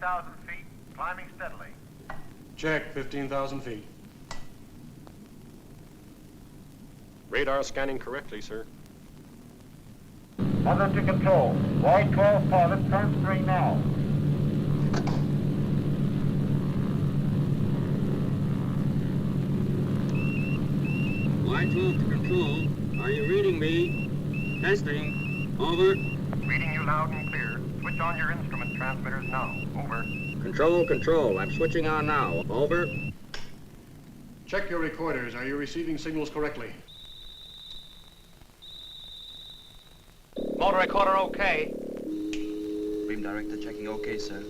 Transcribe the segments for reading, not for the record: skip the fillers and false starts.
15,000 feet, climbing steadily. Check, 15,000 feet. Radar scanning correctly, sir. Under to control. Y-12 pilot, transferring now. Y-12 to control. Are you reading me? Testing. Over. Reading you loud and clear. Switch on your instrument transmitters now. Over. Control. I'm switching on now. Over. Check your recorders. Are you receiving signals correctly? Motor recorder okay. Beam director checking okay, sir.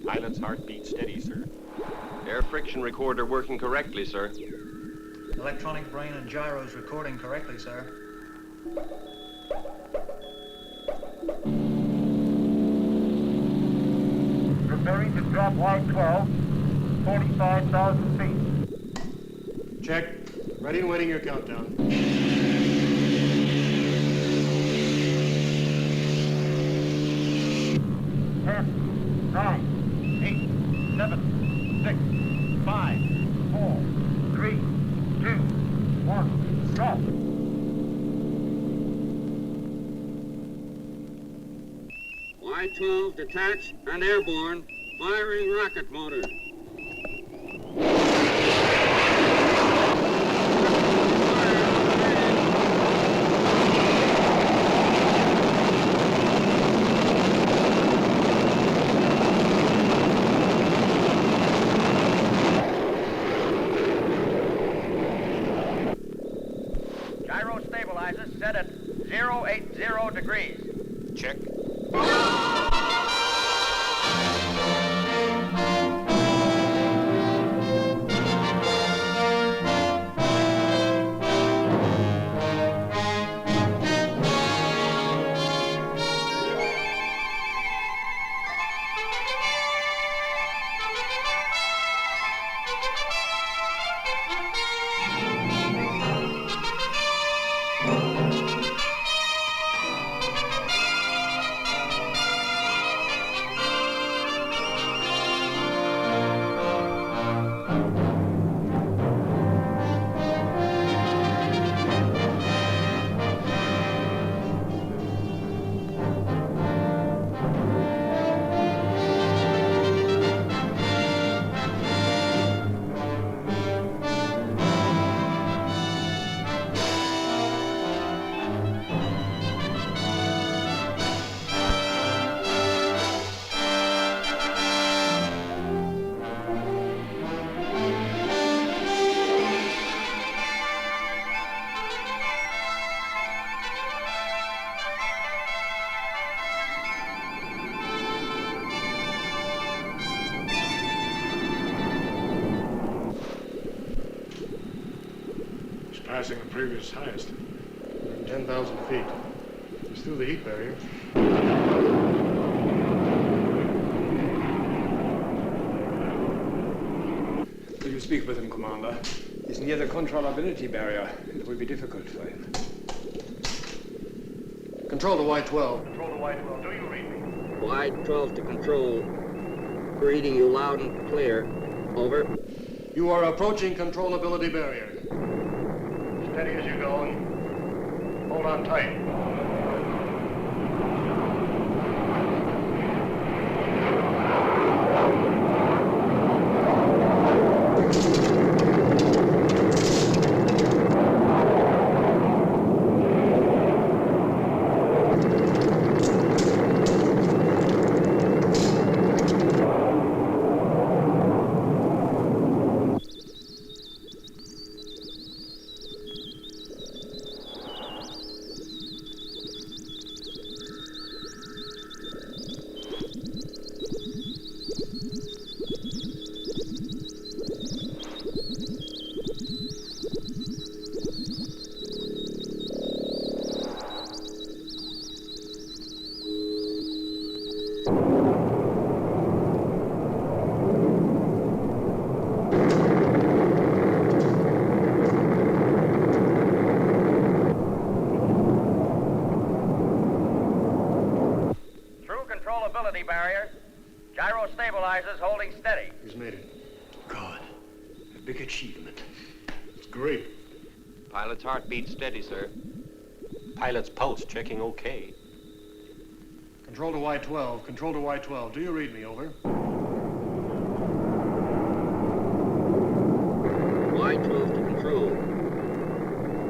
Pilot's heartbeat steady, sir. Air friction recorder working correctly, sir. Electronic brain and gyros recording correctly, sir. Preparing to drop Y-12, 45,000 feet. Check. Ready and waiting your countdown. 10, 9, 8, 7, 6, 5, 4, 3, 2, 1, drop. Y-12 detached and airborne. Firing rocket motor. Gyro stabilizers set at 080 degrees. Check. Passing the previous highest. 10,000 feet. It's through the heat barrier. Will you speak with him, Commander? He's near the controllability barrier. It will be difficult for him. Control to Y-12. Control to Y-12. Do you read me? Y-12 to control. Reading you loud and clear. Over. You are approaching controllability barrier. Steady as you go and hold on tight. Stabilizers holding steady. He's made it. God, a big achievement. It's great. Pilot's heartbeat steady, sir. Pilot's pulse checking okay. Control to Y12. Control to Y12. Do you read me? Over. Y12 to control.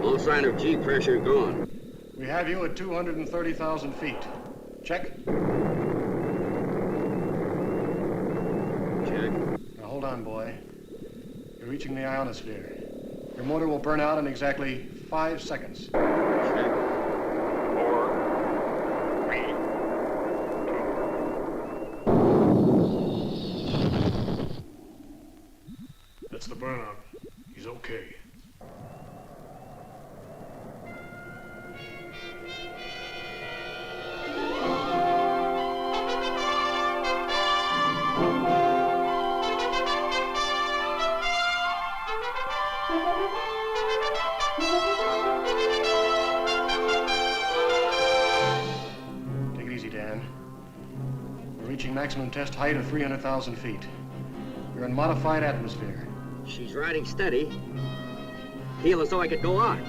All sign of G pressure gone. We have you at 230,000 feet. Check. Check. Now hold on, boy. You're reaching the ionosphere. Your motor will burn out in exactly 5 seconds. Check. 4, 3, That's the burnout. He's okay. Take it easy, Dan. We're reaching maximum test height of 300,000 feet. You're in modified atmosphere. She's riding steady. Feel as though I could go on.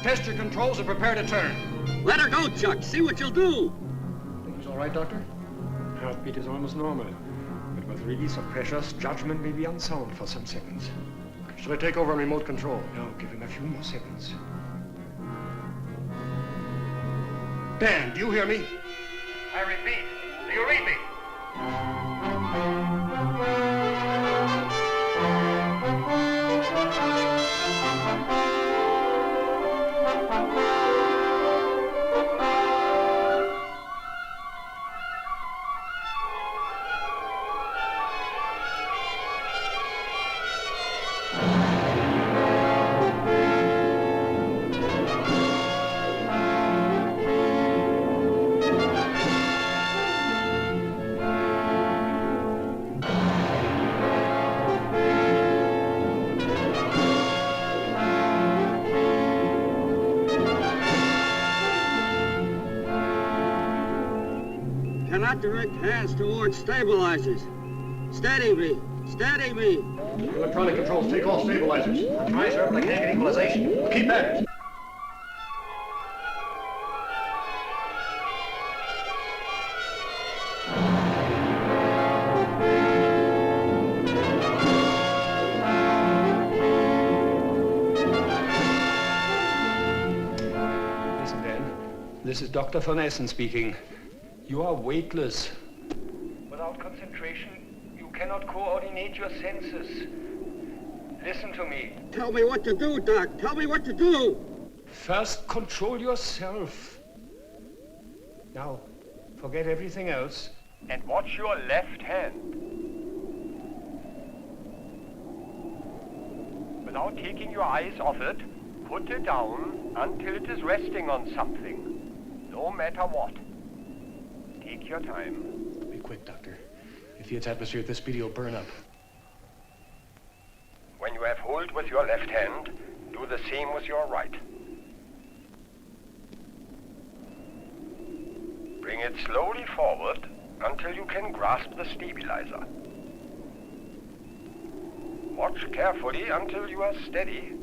Test your controls and prepare to turn. Let her go, Chuck. See what you'll do. Things all right, Doctor? Heartbeat is almost normal. But with release of pressures, judgment may be unsound for some seconds. Should I take over on remote control? No, give him a few more seconds. Dan, do you hear me? I repeat, do you read me? Cannot direct hands towards stabilizers. Steady me. Steady me. Electronic controls, take all stabilizers. Try, sir, but I can't get equalization. Keep at it. Listen, Dan. This is Dr. von Essen speaking. You are weightless. Without concentration, you cannot coordinate your senses. Listen to me. Tell me what to do, Doc. Tell me what to do. First, control yourself. Now, forget everything else. And watch your left hand. Without taking your eyes off it, put it down until it is resting on something. No matter what. Take your time. Be quick, Doctor. If he hits atmosphere at this speed, he'll burn up. When you have hold with your left hand, do the same with your right. Bring it slowly forward until you can grasp the stabilizer. Watch carefully until you are steady.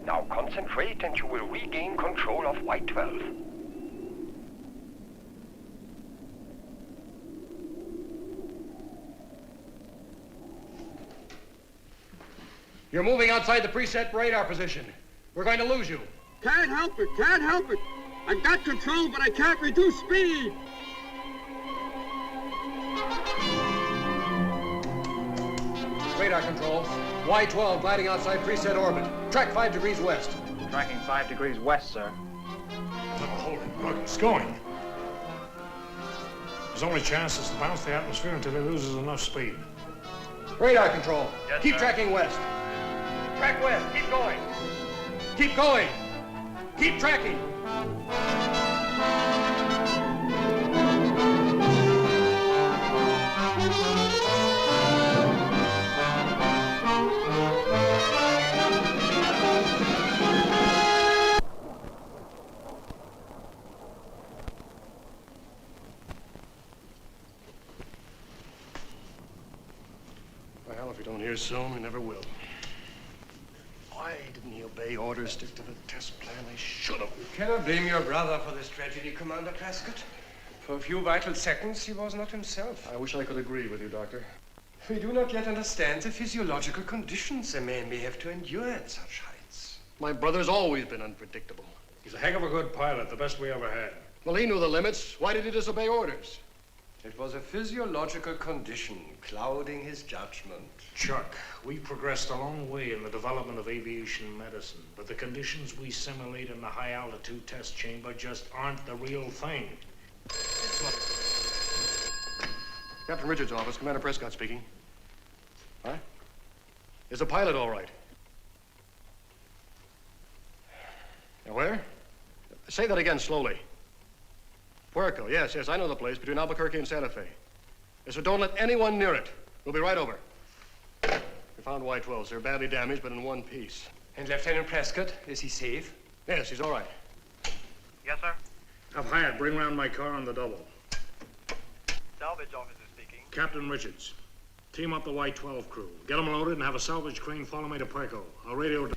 Now concentrate and you will regain control of Y12. You're moving outside the preset radar position. We're going to lose you. Can't help it. Can't help it. I've got control, but I can't reduce speed. Radar control. Y12 gliding outside preset orbit. Track 5 degrees west. Tracking 5 degrees west, sir. Oh, holy bug, it's going. His only chance is to bounce the atmosphere until he loses enough speed. Radar control. Yes, Keep sir. tracking west. Track west, keep going. Keep going. Keep tracking. here soon. We never will. Why didn't he obey orders, stick to the test plan? They should have. You cannot blame your brother for this tragedy, Commander Prescott. For a few vital seconds, he was not himself. I wish I could agree with you, Doctor. We do not yet understand the physiological conditions a man may have to endure at such heights. My brother's always been unpredictable. He's a heck of a good pilot, the best we ever had. Well, he knew the limits. Why did he disobey orders? It was a physiological condition clouding his judgment. Chuck, we progressed a long way in the development of aviation medicine, but the conditions we simulate in the high-altitude test chamber just aren't the real thing. Captain Richards' office, Commander Prescott speaking. Huh? Is the pilot all right? Now, where? Say that again slowly. Puerto, yes, I know the place, between Albuquerque and Santa Fe. Yes, so don't let anyone near it. We'll be right over. We found Y-12s. They're badly damaged, but in one piece. And Lieutenant Prescott, is he safe? Yes, he's all right. Yes, sir. Have Hyatt bring round my car on the double. Salvage officer speaking. Captain Richards, team up the Y-12 crew. Get them loaded and have a salvage crane follow me to Puerto. I'll radio...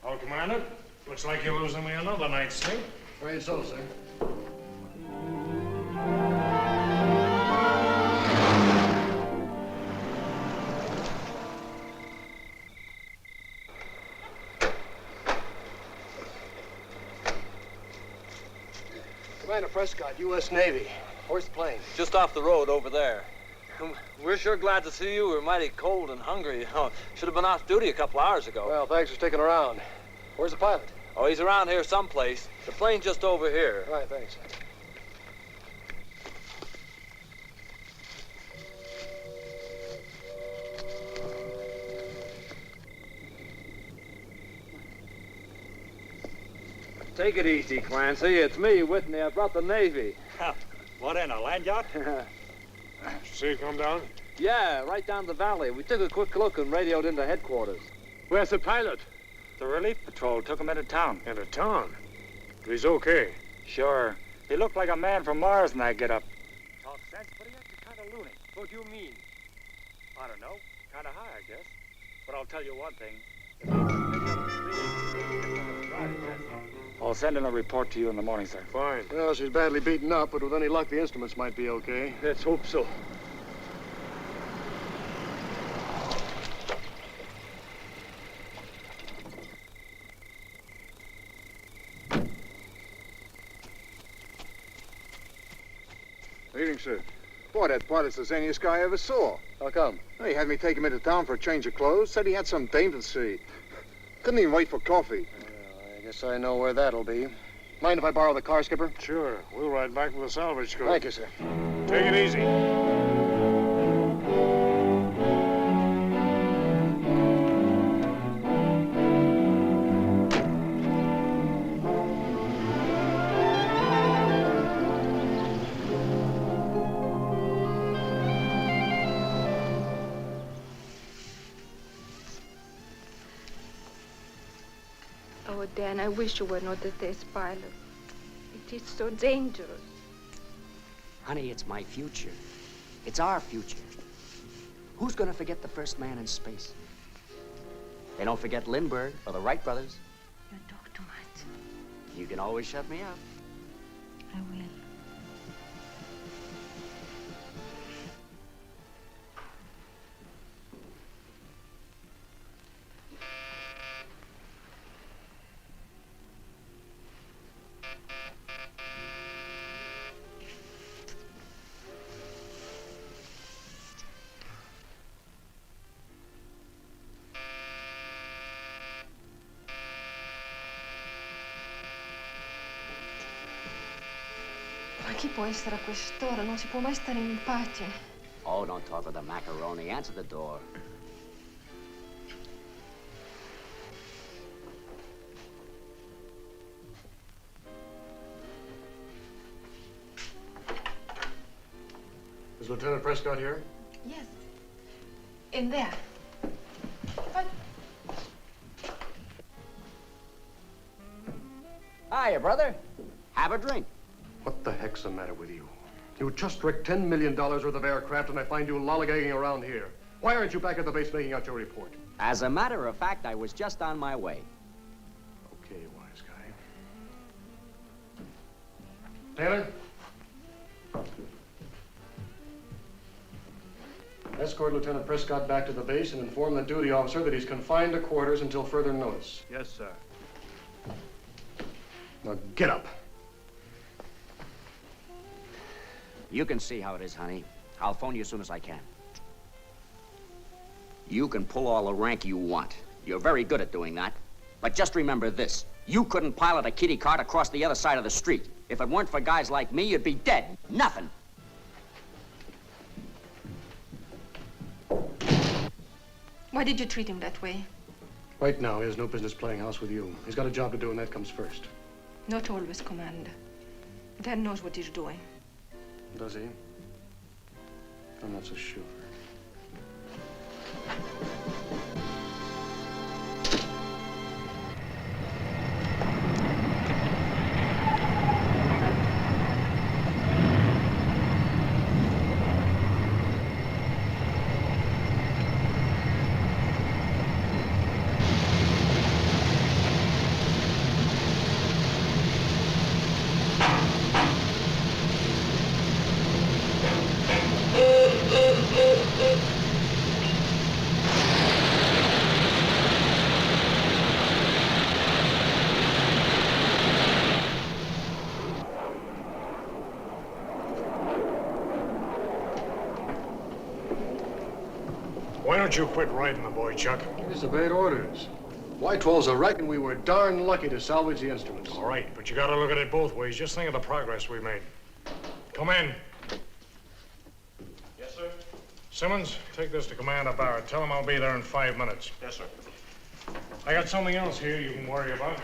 Oh, Commander, looks like you're losing me another night's sleep. Afraid so, sir. Commander Prescott, U.S. Navy. Where's the plane? Just off the road over there. We're sure glad to see you. We're mighty cold and hungry. You know, should have been off duty a couple hours ago. Well, thanks for sticking around. Where's the pilot? Oh, he's around here someplace. The plane's just over here. All right, thanks. Take it easy, Clancy. It's me, Whitney. I brought the Navy. What in, a land yacht? See it come down? Yeah, right down the valley. We took a quick look and radioed into headquarters. Where's the pilot? The relief patrol took him into town. Into town? He's okay. Sure. He looked like a man from Mars in that get-up. Talk sense, but he acted kind of loony. What do you mean? I don't know. Kind of high, I guess. But I'll tell you one thing. I'll send in a report to you in the morning, sir. Fine. Well, she's badly beaten up, but with any luck, the instruments might be okay. Let's hope so. Evening, sir. Boy, that pilot's the zaniest guy I ever saw. How come? Well, he had me take him into town for a change of clothes. Said he had some dame to see. Couldn't even wait for coffee. Well, I guess I know where that'll be. Mind if I borrow the car, Skipper? Sure. We'll ride back with the salvage crew. Thank you, sir. Take it easy. Oh, Dan, I wish you were not a test pilot. It is so dangerous. Honey, it's my future. It's our future. Who's gonna forget the first man in space? They don't forget Lindbergh or the Wright brothers. You talk too much. You can always shut me up. I will. Ma chi può essere a quest'ora? Non si può mai stare in pace. Oh, don't talk with the macaroni. Answer the door. Is Lieutenant Prescott here? Yes. In there. But Hiya, brother. Have a drink. What the heck's the matter with you? You just wrecked $10 million worth of aircraft, and I find you lollygagging around here. Why aren't you back at the base making out your report? As a matter of fact, I was just on my way. Okay, wise guy. Taylor? Escort Lieutenant Prescott back to the base and inform the duty officer that he's confined to quarters until further notice. Yes, sir. Now get up. You can see how it is, honey. I'll phone you as soon as I can. You can pull all the rank you want. You're very good at doing that. But just remember this. You couldn't pilot a kitty cart across the other side of the street. If it weren't for guys like me, you'd be dead. Nothing. Why did you treat him that way? Right now, he has no business playing house with you. He's got a job to do, and that comes first. Not always, Commander. Dad knows what he's doing. Does he? I'm not so sure. Why don't you quit riding the boy, Chuck? These are bad orders. Y-12's a wreck, and we were darn lucky to salvage the instruments. All right, but you gotta look at it both ways. Just think of the progress we made. Come in. Yes, sir. Simmons, take this to Commander Barrett. Tell him I'll be there in 5 minutes. Yes, sir. I got something else here you can worry about.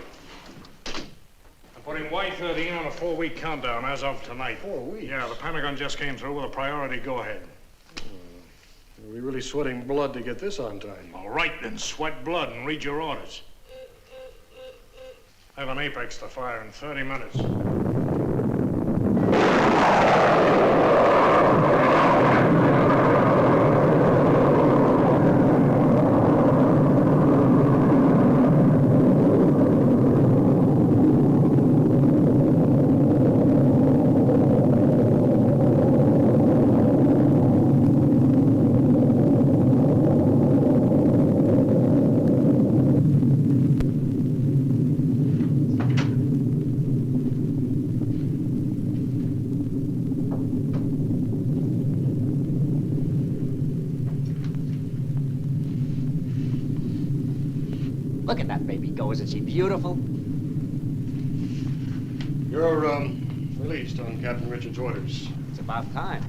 I'm putting Y-13 on a 4-week countdown as of tonight. 4 weeks? Yeah, the Pentagon just came through with a priority go-ahead. Are we really sweating blood to get this on time? All right, then sweat blood and read your orders. I have an Apex to fire in 30 minutes. Look at that baby go. Isn't she beautiful? You're, released on Captain Richards' orders. It's about time.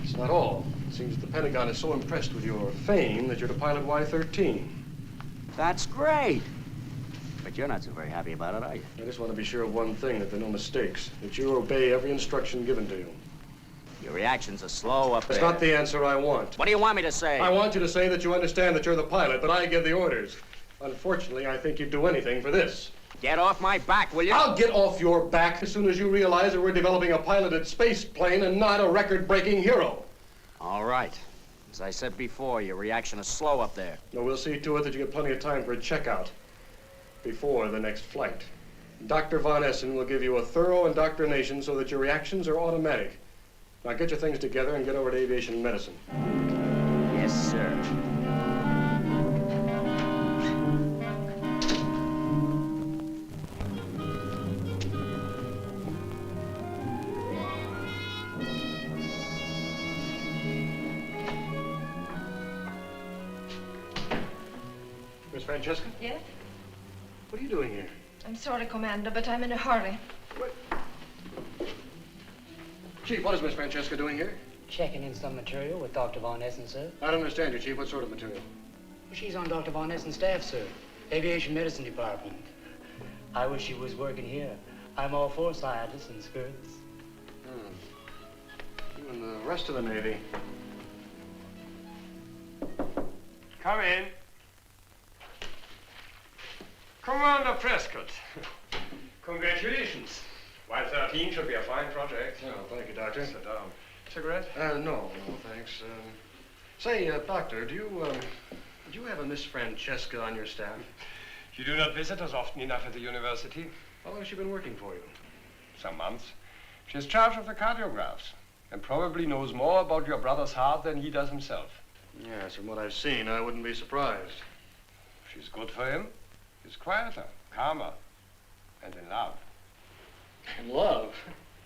It's not all. It seems the Pentagon is so impressed with your fame that you're to pilot Y-13. That's great. But you're not so very happy about it, are you? I just want to be sure of one thing, that there are no mistakes, that you obey every instruction given to you. Your reactions are slow up there. That's not the answer I want. What do you want me to say? I want you to say that you understand that you're the pilot, but I give the orders. Unfortunately, I think you'd do anything for this. Get off my back, will you? I'll get off your back as soon as you realize that we're developing a piloted space plane and not a record-breaking hero. All right. As I said before, your reaction is slow up there. No, we'll see to it that you get plenty of time for a checkout before the next flight. Dr. Von Essen will give you a thorough indoctrination so that your reactions are automatic. Now get your things together and get over to aviation medicine. Yes, sir. Miss Francesca? Yes? What are you doing here? I'm sorry, Commander, but I'm in a hurry. What? Chief, what is Miss Francesca doing here? Checking in some material with Dr. Von Essen, sir. I don't understand you, Chief. What sort of material? She's on Dr. Von Essen's staff, sir. Aviation Medicine Department. I wish she was working here. I'm all for scientists and skirts. You and the rest of the Navy. Come in. Commander Prescott. Congratulations. Y-13 should be a fine project. Oh, thank you, Doctor. Sit down. Cigarette? No, thanks. Say, Doctor, do you have a Miss Francesca on your staff? You do not visit us often enough at the university. How long has she been working for you? Some months. She has charge of the cardiographs and probably knows more about your brother's heart than he does himself. Yes, from what I've seen, I wouldn't be surprised. She's good for him. He's quieter, calmer, and in love. In love?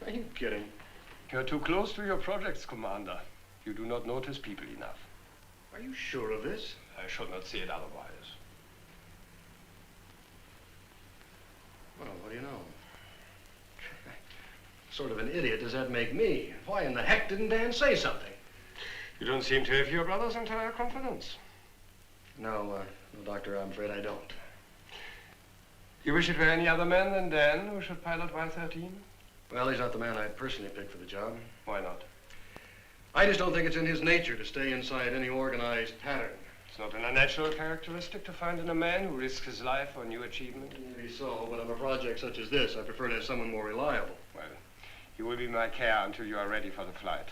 Are you kidding? You're too close to your projects, Commander. You do not notice people enough. Are you sure of this? I should not see it otherwise. Well, what do you know? Sort of an idiot does that make me? Why in the heck didn't Dan say something? You don't seem to have your brother's entire confidence. No, Doctor, I'm afraid I don't. You wish it were any other man than Dan who should pilot Y-13? Well, he's not the man I'd personally pick for the job. Why not? I just don't think it's in his nature to stay inside any organized pattern. It's not an unnatural characteristic to find in a man who risks his life for new achievement. Maybe so, but on a project such as this, I prefer to have someone more reliable. Well, you will be my care until you are ready for the flight.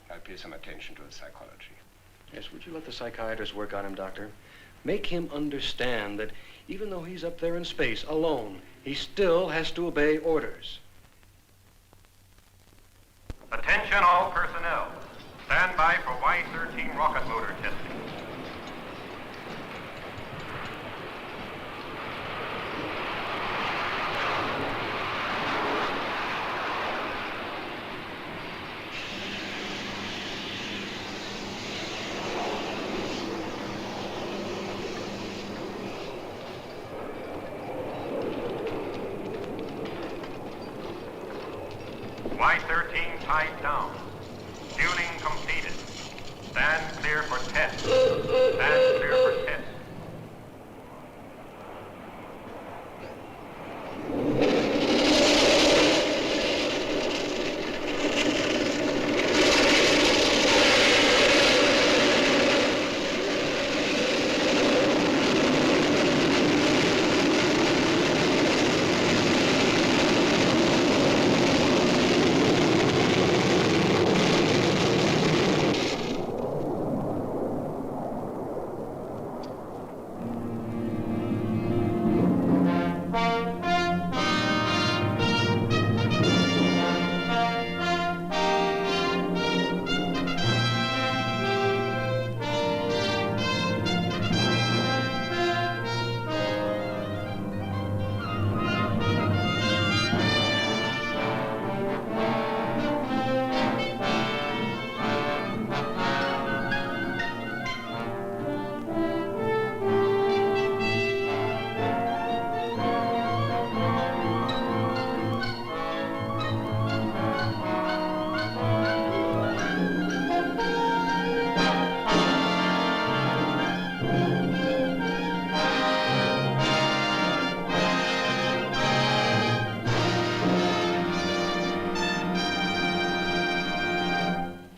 I'll pay some attention to his psychology. Yes, would you let the psychiatrist work on him, Doctor? Make him understand that even though he's up there in space alone, he still has to obey orders. Attention all personnel. Stand by for Y-13 rocket motor testing. Y-13 tied down. Tuning completed. Stand clear for test. Stand clear for test.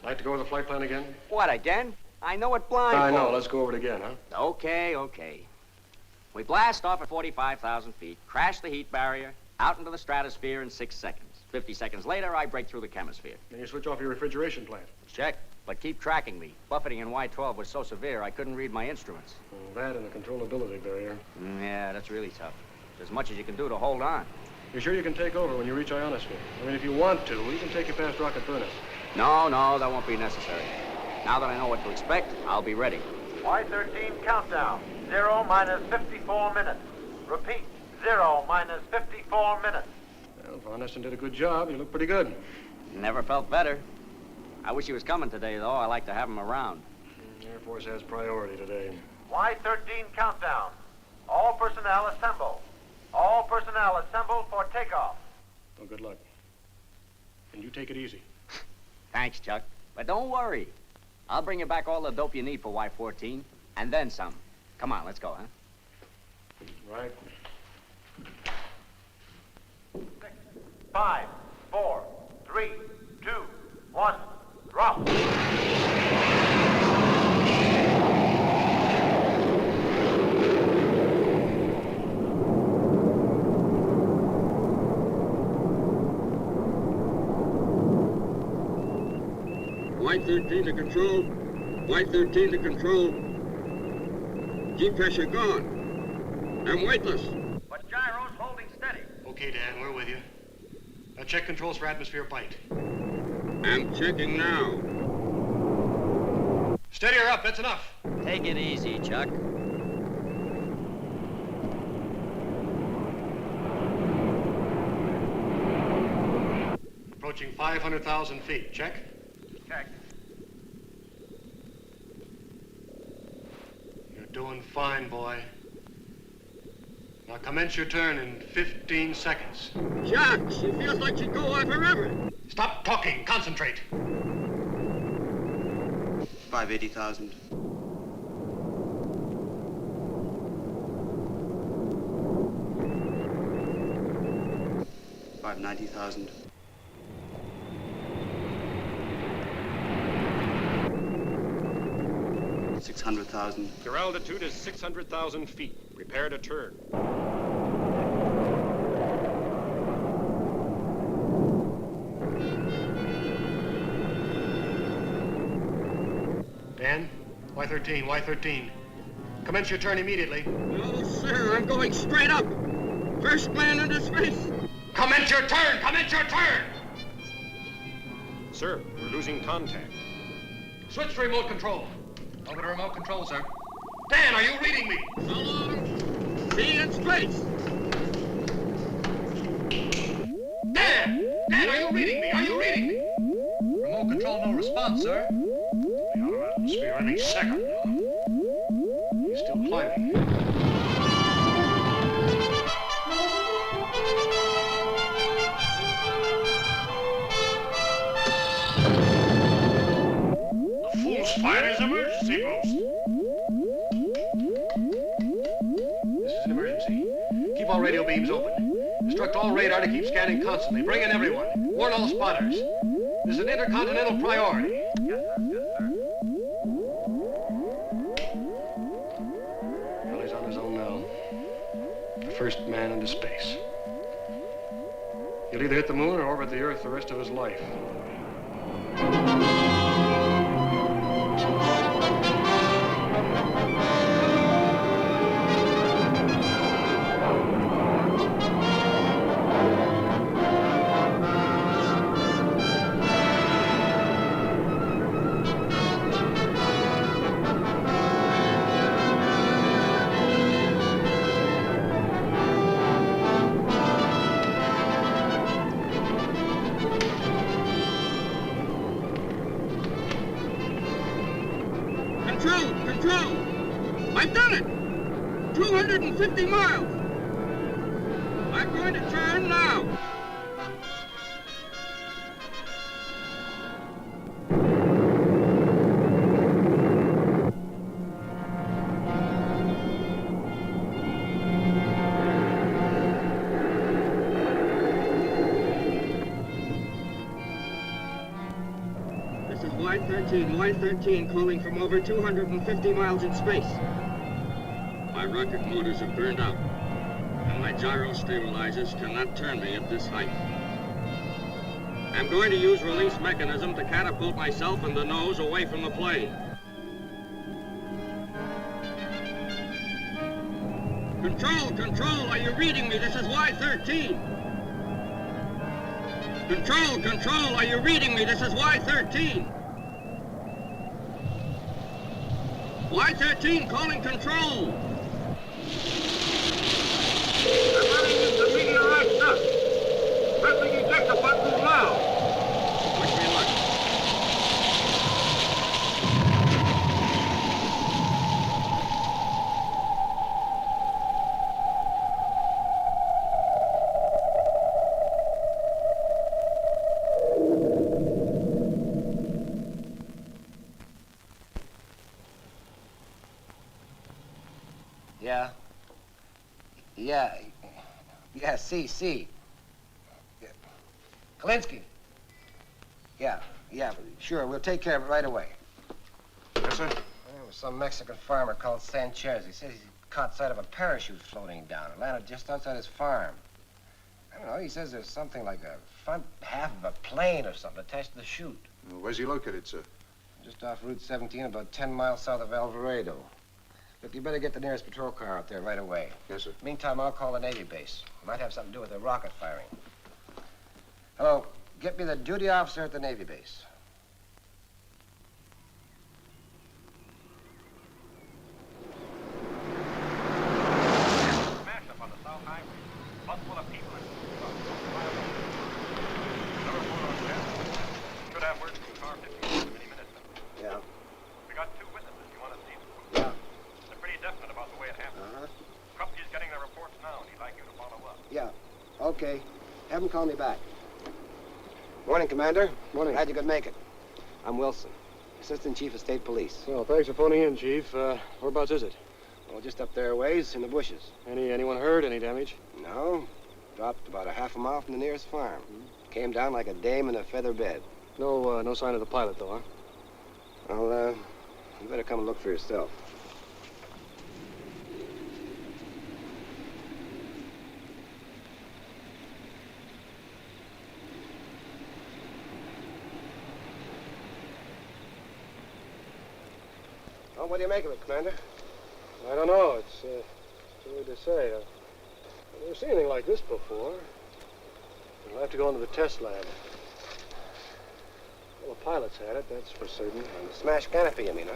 Like to go over the flight plan again? What, again? I know it blindfold. I know. Let's go over it again, huh? Okay. We blast off at 45,000 feet, crash the heat barrier, out into the stratosphere in 6 seconds. 50 seconds later, I break through the chemisphere. Then you switch off your refrigeration plant. Check, but keep tracking me. Buffeting in Y-12 was so severe, I couldn't read my instruments. Well, that and the controllability barrier. Yeah, that's really tough. There's as much as you can do to hold on. You sure you can take over when you reach ionosphere? I mean, if you want to, we can take you past Rocket Furnace. No, that won't be necessary. Now that I know what to expect, I'll be ready. Y-13 countdown. 0 minus 54 minutes. Repeat. 0 minus 54 minutes. Well, Von Esten did a good job. You look pretty good. Never felt better. I wish he was coming today, though. I like to have him around. The Air Force has priority today. Y-13 countdown. All personnel assemble. All personnel assemble for takeoff. Well, good luck. And you take it easy. Thanks, Chuck. But don't worry. I'll bring you back all the dope you need for Y-14, and then some. Come on, let's go, huh? Right. 5, 4, 3, 2, 1, drop. Y-13 to control. Y-13 to control. G-pressure gone. I'm weightless. But gyro's holding steady. Okay, Dan, we're with you. Now check controls for atmosphere bite. I'm checking now. Steady her up, that's enough. Take it easy, Chuck. Approaching 500,000 feet. Check. Check. You're doing fine, boy. Now commence your turn in 15 seconds. Chuck, she feels like she'd go on forever. Stop talking. Concentrate. 580,000. 590,000. 600,000. Your altitude is 600,000 feet. Prepare to turn. Dan, Y-13, Y-13. Commence your turn immediately. No, sir, I'm going straight up. First man into space. Commence your turn! Commence your turn! Sir, we're losing contact. Switch to remote control. Over to remote control, sir. Dan, are you reading me? So long. See you in space. Dan! Dan, are you reading me? Are you reading me? Remote control, no response, sir. Be out of atmosphere any second. He's still climbing. The fool's fired his emergency boost. This is an emergency. Keep all radio beams open. Instruct all radar to keep scanning constantly. Bring in everyone. Warn all spotters. This is an intercontinental priority. Yes, sir. Yes, sir. Well, he's on his own now. The first man into space. He'll either hit the moon or orbit the Earth the rest of his life. Control! I've done it! 250 miles! I'm going to turn now! This is Y-13 calling from over 250 miles in space. My rocket motors have burned out, and my gyro stabilizers cannot turn me at this height. I'm going to use release mechanism to catapult myself and the nose away from the plane. Control, are you reading me? This is Y-13. Control, are you reading me? This is Y-13. Y-13 calling control. I'm running into meteorite dust. Pressing ejector button now. Wish me luck. Yeah, see. Kalinsky. Yeah, sure, we'll take care of it right away. Yes, sir? There was some Mexican farmer called Sanchez. He says he caught sight of a parachute floating down. It landed just outside his farm. I don't know, he says there's something like a front half of a plane or something attached to the chute. Where's he located, sir? Just off Route 17, about 10 miles south of Alvarado. Look, you better get the nearest patrol car out there right away. Yes, sir. Meantime, I'll call the Navy base. It might have something to do with the rocket firing. Hello, get me the duty officer at the Navy base. Smash up on the South Highway. Bus full of people and number 407. Should have word from car 15 in any minutes. Yeah. We got 2 witnesses. You want to see them? Yeah. They're pretty definite about the way it happened. Krupke's getting their reports now, and he'd like you to follow up. Yeah. Okay. Have him call me back. Morning, Commander. Morning. Glad you could make it. I'm Wilson, Assistant Chief of State Police. Well, thanks for phoning in, Chief. Whereabouts is it? Well, just up there a ways in the bushes. Anyone hurt? Any damage? No. Dropped about a half a mile from the nearest farm. Came down like a dame in a feather bed. No sign of the pilot, though, huh? Well, you better come and look for yourself. Well, what do you make of it, Commander? I don't know. It's too early to say. I've never seen anything like this before. I'll have to go into the test lab. Well, the pilots had it, that's for certain. And the smashed canopy, you mean, huh?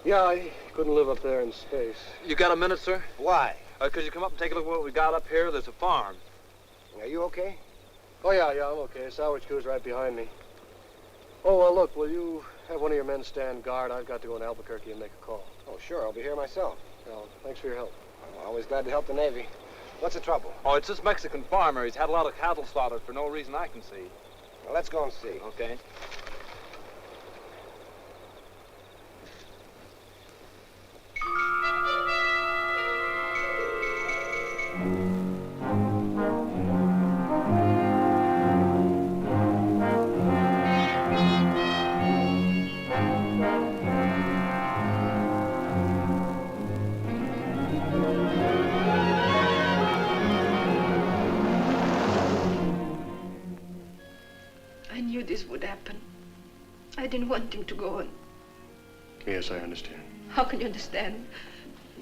Yeah, he couldn't live up there in space. You got a minute, sir? Why? Could you come up and take a look at what we got up here? There's a farm. Are you okay? Oh, yeah, I'm okay. Salvage crew's right behind me. Oh, well, look, will you have one of your men stand guard? I've got to go to Albuquerque and make a call. Oh, sure. I'll be here myself. Well, thanks for your help. I'm always glad to help the Navy. What's the trouble? Oh, it's this Mexican farmer. He's had a lot of cattle slaughtered for no reason I can see. Well, let's go and see. Okay. I knew this would happen. I didn't want him to go on. Yes, I understand. How can you understand?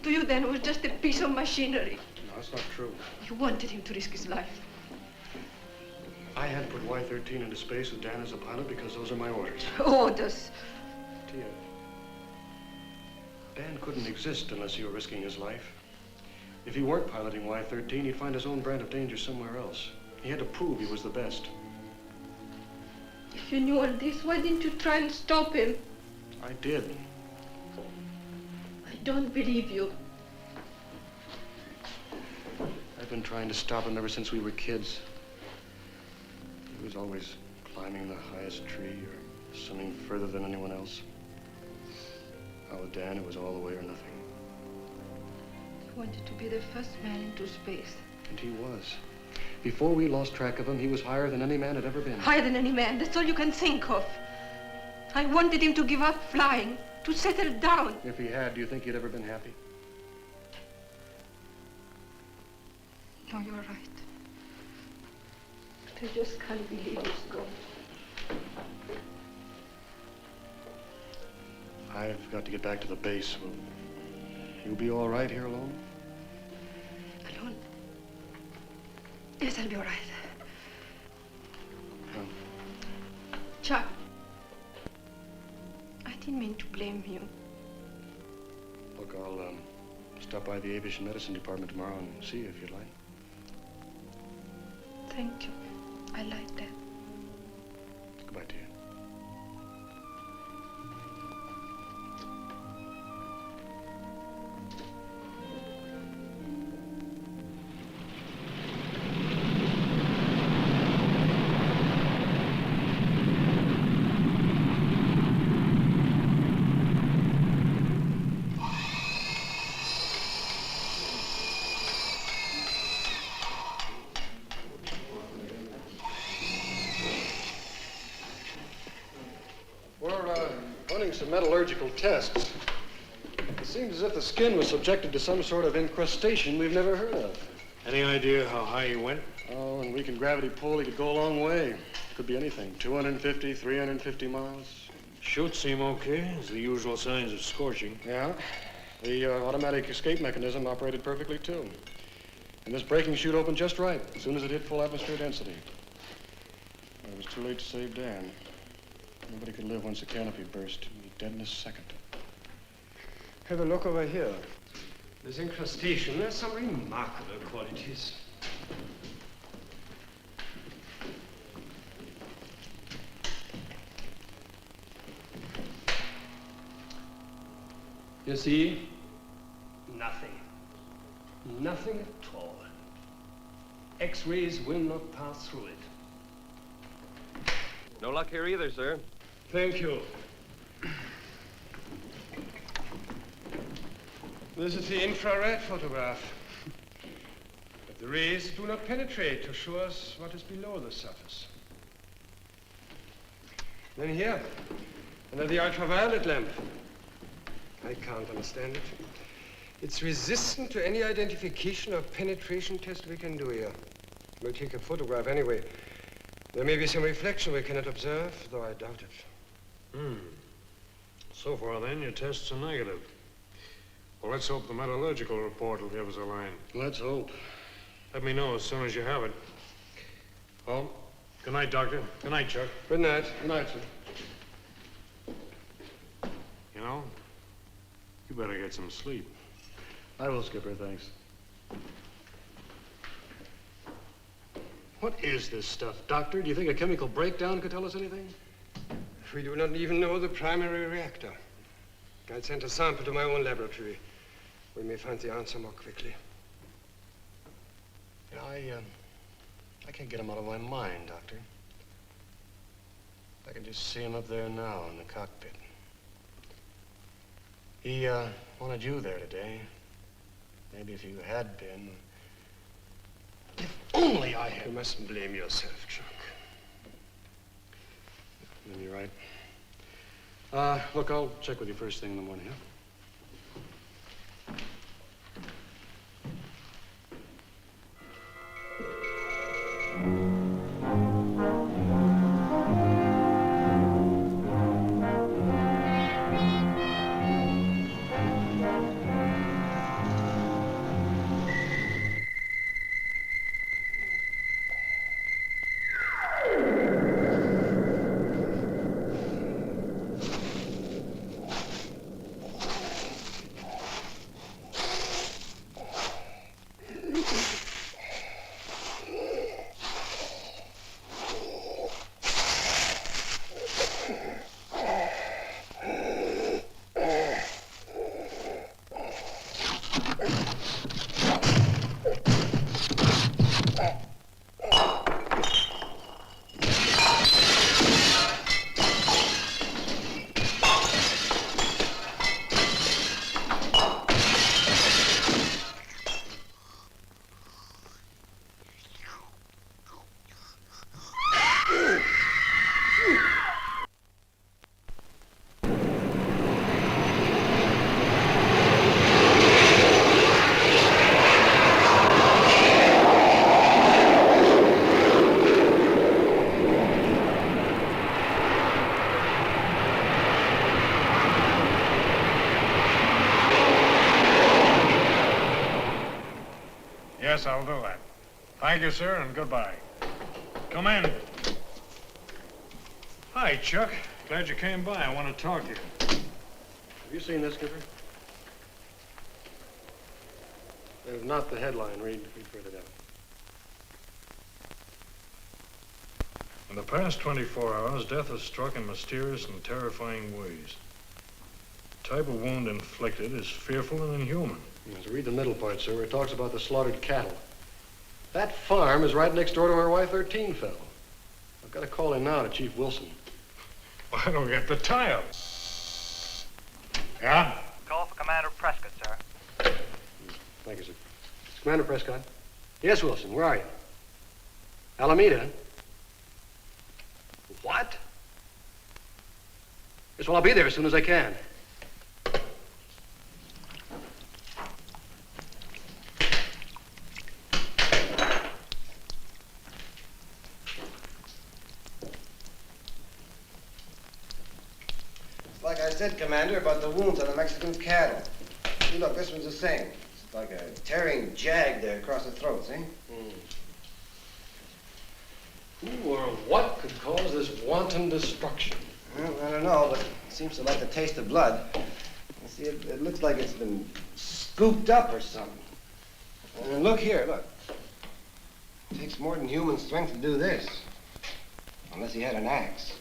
To you then it was just a piece of machinery. No, that's not true. You wanted him to risk his life. I had to put Y-13 into space with Dan as a pilot because those are my orders. Orders. Tia, Dan couldn't exist unless he were risking his life. If he weren't piloting Y-13, he'd find his own brand of danger somewhere else. He had to prove he was the best. If you knew all this, why didn't you try and stop him? I did. I don't believe you. I've been trying to stop him ever since we were kids. He was always climbing the highest tree or swimming further than anyone else. Now with Dan, it was all the way or nothing. He wanted to be the first man into space. And he was. Before we lost track of him, he was higher than any man had ever been. Higher than any man, that's all you can think of. I wanted him to give up flying, to settle down. If he had, do you think he'd ever been happy? No, you're right. But I just can't believe he's gone. I've got to get back to the base. Will you be all right here alone? Alone? Yes, I'll be all right. Well, Chuck, I didn't mean to blame you. look, I'll stop by the aviation medicine department tomorrow and see you if you'd like. Thank you. I like that. Goodbye to you. Some metallurgical tests. It seems as if the skin was subjected to some sort of incrustation we've never heard of. Any idea how high he went? Oh, in weakened gravity pull, he could go a long way. Could be anything. 250, 350 miles. Chutes seem okay. There's the usual signs of scorching. Yeah. The automatic escape mechanism operated perfectly, too. And this braking chute opened just right, as soon as it hit full atmosphere density. But it was too late to save Dan. Nobody could live once the canopy burst. He'd be dead in a second. Have a look over here. This incrustation has some remarkable qualities. You see? Nothing. Nothing at all. X-rays will not pass through it. No luck here either, sir. Thank you. This is the infrared photograph. But the rays do not penetrate to show us what is below the surface. Then here, under the ultraviolet lamp. I can't understand it. It's resistant to any identification or penetration test we can do here. We'll take a photograph anyway. There may be some reflection we cannot observe, though I doubt it. So far, then, your tests are negative. Well, let's hope the metallurgical report will give us a line. Let's hope. Let me know as soon as you have it. Well, good night, Doctor. Good night, Chuck. Good night. Good night, sir. You know, you better get some sleep. I will, Skipper, thanks. What is this stuff, Doctor? Do you think a chemical breakdown could tell us anything? We do not even know the primary reactor. I sent a sample to my own laboratory. We may find the answer more quickly. You know, I can't get him out of my mind, Doctor. I can just see him up there now in the cockpit. He wanted you there today. Maybe if you had been. If only I had. You mustn't blame yourself, Chuck. You're right. Look, I'll check with you first thing in the morning, huh? Yes, I'll do that. Thank you, sir, and goodbye. Come in. Hi, Chuck. Glad you came by. I want to talk to you. Have you seen this, Skipper? There's not the headline. Read further down. In the past 24 hours, death has struck in mysterious and terrifying ways. The type of wound inflicted is fearful and inhuman. Yes, read the middle part, sir, where it talks about the slaughtered cattle. That farm is right next door to where Y-13 fell. I've got to call in now to Chief Wilson. Well, I don't get the tile. Yeah? Call for Commander Prescott, sir. Thank you, sir. It's Commander Prescott. Yes, Wilson, where are you? Alameda? What? Yes, well, I'll be there as soon as I can. said, Commander, about the wounds on the Mexican cattle. See, look, this one's the same. It's like a tearing jag there across the throat, see? Who or what could cause this wanton destruction? Well, I don't know, but it seems to like the taste of blood. You see, it looks like it's been scooped up or something. And look here, look. It takes more than human strength to do this. Unless he had an axe.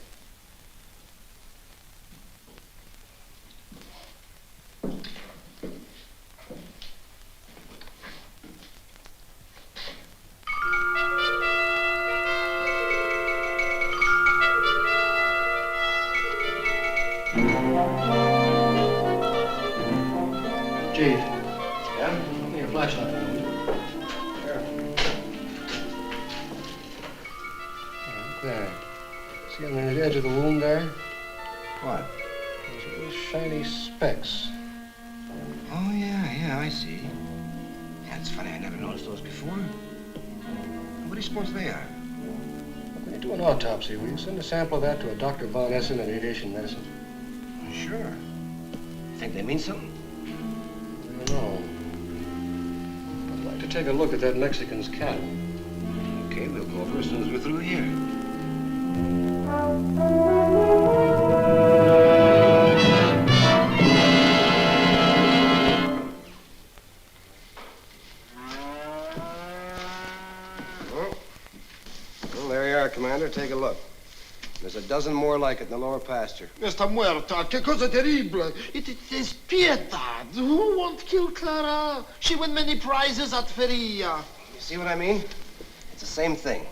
Chief. Yeah? Give me your flashlight. There. See on the edge of the wound there? What? Those little shiny specks. Oh, yeah, I see. Yeah, it's funny, I never noticed those before. What do you suppose they are? When you do an autopsy, will you send a sample of that to a Dr. Von Essen at Aviation Medicine? Sure. Think they mean something? I don't know. I'd like to take a look at that Mexican's cattle. Okay, we'll go over as soon as we're through here. Well, there you are, Commander. Take a look. There's a dozen more like it in the lower pasture. Esta muerta, che cosa terrible. It is pietà. Who won't kill Clara? She won many prizes at Feria. You see what I mean? It's the same thing.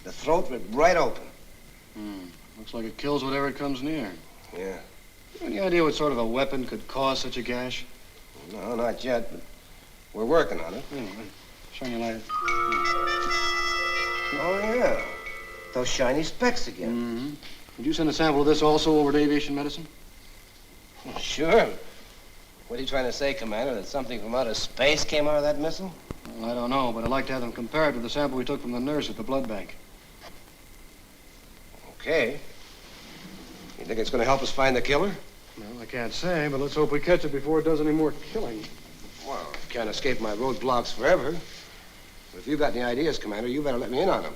The throat ripped right open. Looks like it kills whatever it comes near. Yeah. Any idea what sort of a weapon could cause such a gash? No, not yet, but we're working on it. Shine your light. Oh, yeah. Those shiny specks again. Mm-hmm. Would you send a sample of this also over to Aviation Medicine? Well, sure. What are you trying to say, Commander? That something from outer space came out of that missile? Well, I don't know, but I'd like to have them compared to the sample we took from the nurse at the blood bank. Okay. You think it's going to help us find the killer? Well, I can't say, but let's hope we catch it before it does any more killing. Well, I can't escape my roadblocks forever. But if you've got any ideas, Commander, you better let me in on them.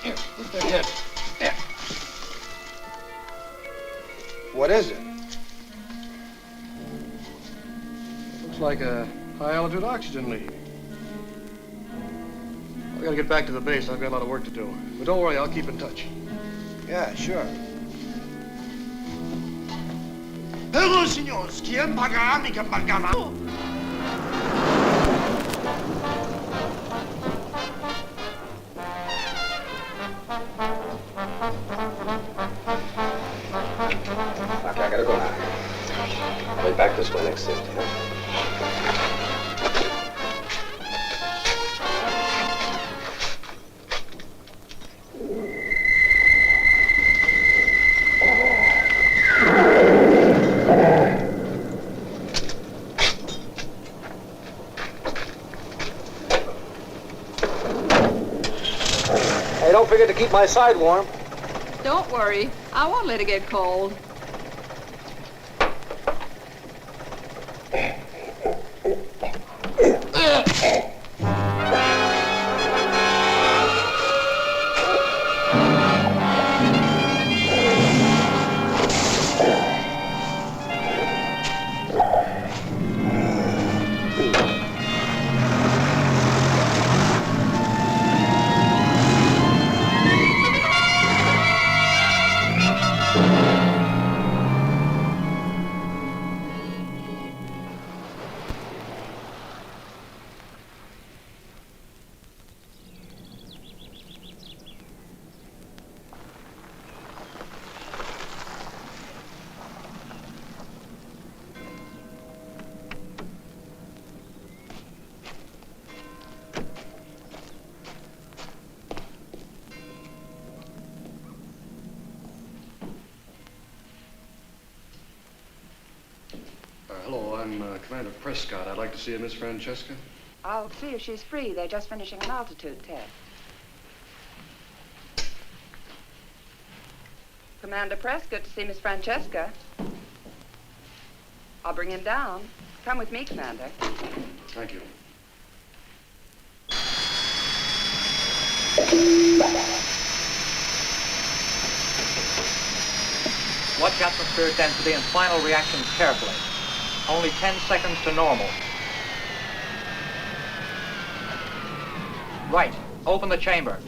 Here, look there. Here. There. What is it? Looks like a high-altitude oxygen leak. I gotta get back to the base. I've got a lot of work to do. But don't worry, I'll keep in touch. Yeah, sure. Hello, signors. ¿Quién pagará mi campamento? Okay, I gotta go now. I'll be back this way next shift, huh? Hey, don't forget to keep my side warm. Don't worry. I won't let it get cold. Hello, I'm Commander Prescott. I'd like to see a Miss Francesca. I'll see if she's free. They're just finishing an altitude test. Commander Prescott to see Miss Francesca. I'll bring him down. Come with me, Commander. Thank you. Watch atmospheric density and final reactions carefully. Only 10 seconds to normal. Right. Open the chamber.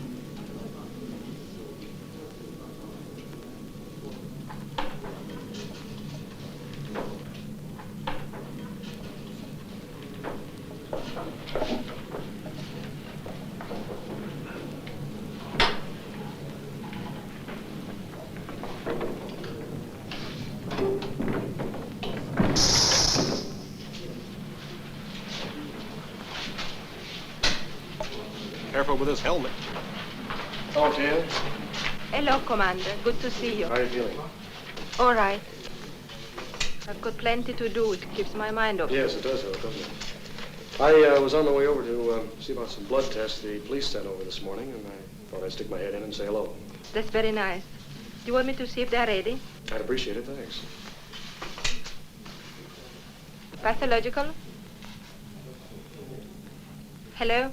Careful with his helmet. Oh, dear. Hello, Commander. Good to see you. How are you feeling? All right. I've got plenty to do. It keeps my mind off. Yes, it does, though, doesn't it? I was on my way over to see about some blood tests the police sent over this morning, and I thought I'd stick my head in and say hello. That's very nice. Do you want me to see if they're ready? I'd appreciate it, thanks. Pathological? Hello?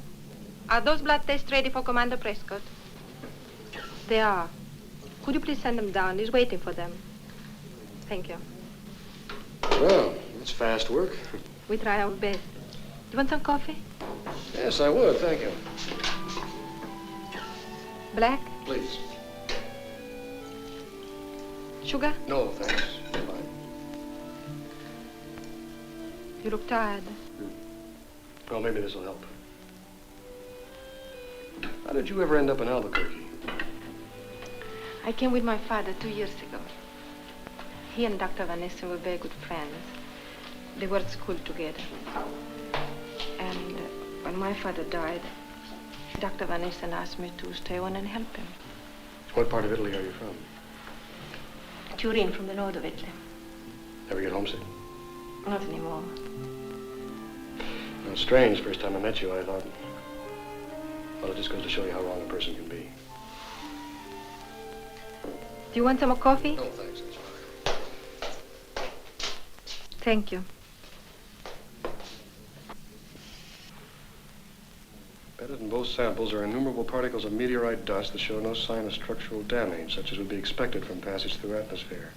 Are those blood tests ready for Commander Prescott? They are. Could you please send them down? He's waiting for them. Thank you. Well, that's fast work. We try our best. You want some coffee? Yes, I would, thank you. Black? Please. Sugar? No, thanks. Fine. You look tired. Well, maybe this will help. How did you ever end up in Albuquerque? I came with my father 2 years ago. He and Dr. Van Essen were very good friends. They were at school together. And when my father died, Dr. Van Essen asked me to stay on and help him. What part of Italy are you from? Turin, from the north of Italy. Ever get homesick? Not anymore. Well, it's strange. First time I met you, I thought, well, it just goes to show you how wrong a person can be. Do you want some more coffee? No, thanks. That's fine. Thank you. Embedded in both samples are innumerable particles of meteorite dust that show no sign of structural damage, such as would be expected from passage through atmosphere.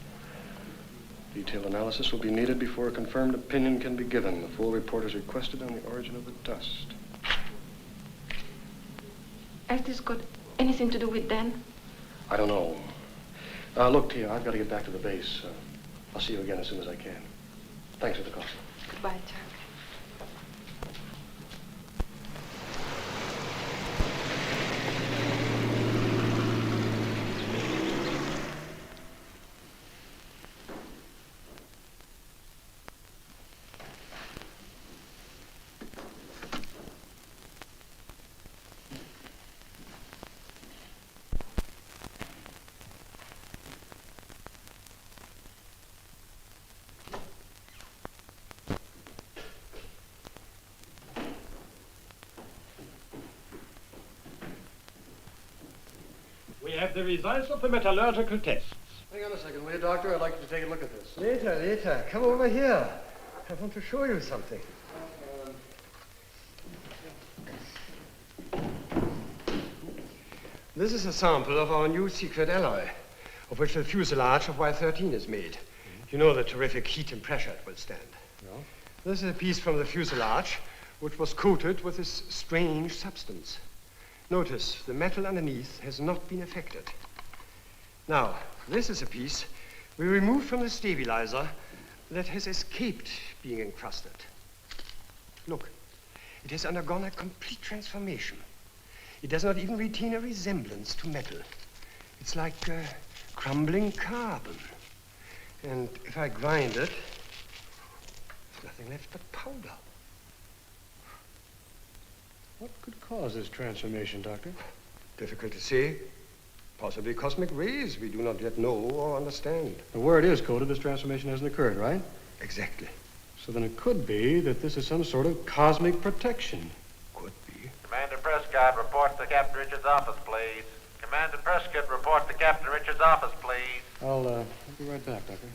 Detailed analysis will be needed before a confirmed opinion can be given. The full report is requested on the origin of the dust. Has this got anything to do with Dan? I don't know. Look, Tia, I've got to get back to the base. I'll see you again as soon as I can. Thanks for the coffee. Goodbye, Jack. We have the results of the metallurgical tests. Hang on a second, will you, Doctor? I'd like you to take a look at this. Later. Come over here. I want to show you something. This is a sample of our new secret alloy, of which the fuselage of Y-13 is made. You know the terrific heat and pressure it will stand. No? This is a piece from the fuselage, which was coated with this strange substance. Notice, the metal underneath has not been affected. Now, this is a piece we removed from the stabilizer that has escaped being encrusted. Look, it has undergone a complete transformation. It does not even retain a resemblance to metal. It's like crumbling carbon. And if I grind it, there's nothing left but powder. What could cause this transformation, Doctor? Difficult to say. Possibly cosmic rays we do not yet know or understand. But where it is coated, this transformation hasn't occurred, right? Exactly. So then it could be that this is some sort of cosmic protection. Could be. Commander Prescott reports to Captain Richards' office, please. Commander Prescott, report to Captain Richards' office, please. I'll be right back, Doctor.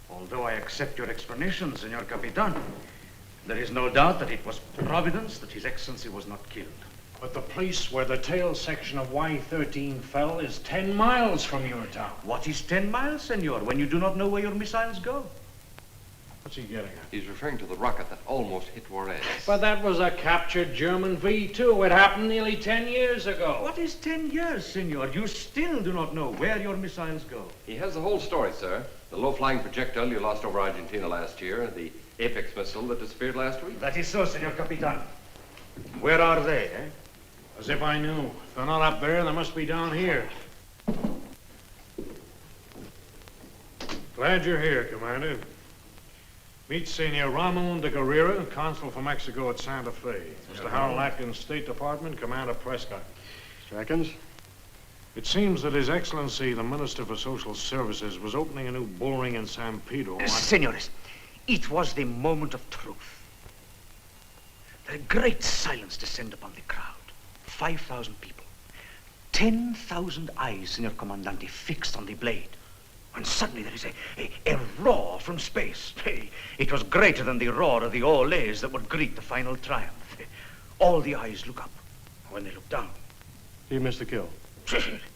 Although I accept your explanation, Senor Capitan, there is no doubt that it was Providence that His Excellency was not killed. But the place where the tail section of Y-13 fell is 10 miles from your town. What is 10 miles, Senor, when you do not know where your missiles go? What's he getting at? He's referring to the rocket that almost hit Juarez. But that was a captured German V-2. It happened nearly 10 years ago. What is 10 years, Senor? You still do not know where your missiles go. He has the whole story, sir. The low-flying projectile you lost over Argentina last year, the Apex missile that disappeared last week. That is so, Senor Capitan. Where are they, eh? As if I knew. If they're not up there, they must be down here. Glad you're here, Commander. Meet Senor Ramon de Guerrera, Consul for Mexico at Santa Fe. Mr. Harold Atkins, State Department, Commander Prescott. Mr. Atkins? It seems that His Excellency, the Minister for Social Services, was opening a new bull ring in San Pedro. Senores, it was the moment of truth. A great silence descended upon the crowd. 5,000 people. 10,000 eyes, Senor Comandante, fixed on the blade. And suddenly there is a roar from space. It was greater than the roar of the Olays that would greet the final triumph. All the eyes look up. When they look down... You missed the kill.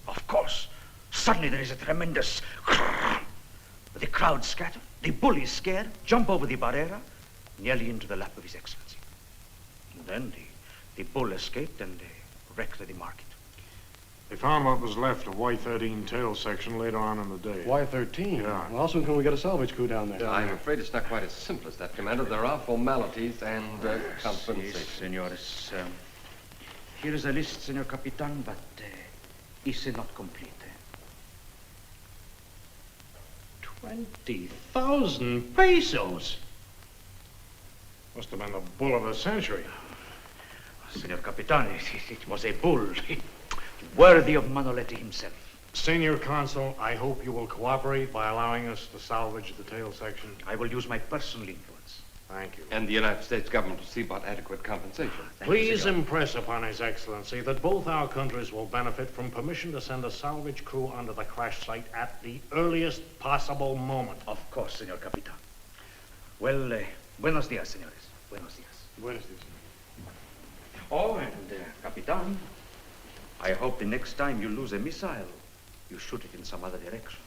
Of course. Suddenly there is a tremendous... The crowd scatter. The bull is scared, jump over the barrera, nearly into the lap of His Excellency. And then the bull escaped and wrecked the market. They found what was left of Y-13 tail section later on in the day. Y-13? Yeah. Well, how soon can we get a salvage crew down there? I'm afraid it's not quite as simple as that, Commander. There are formalities and compensation. Yes, senores. Here is a list, Senor Capitan, but is not complete. 20,000 pesos? Must have been the bull of the century. Senor Capitan, it was a bull, worthy of Manoletti himself. Senor Consul, I hope you will cooperate by allowing us to salvage the tail section. I will use my personal influence. Thank you. And the United States government will see about adequate compensation. Please impress upon His Excellency that both our countries will benefit from permission to send a salvage crew onto the crash site at the earliest possible moment. Of course, Senor Capitan. Well, buenos dias, senores. Buenos dias. Buenos dias. Oh, and, Capitan, I hope the next time you lose a missile, you shoot it in some other direction.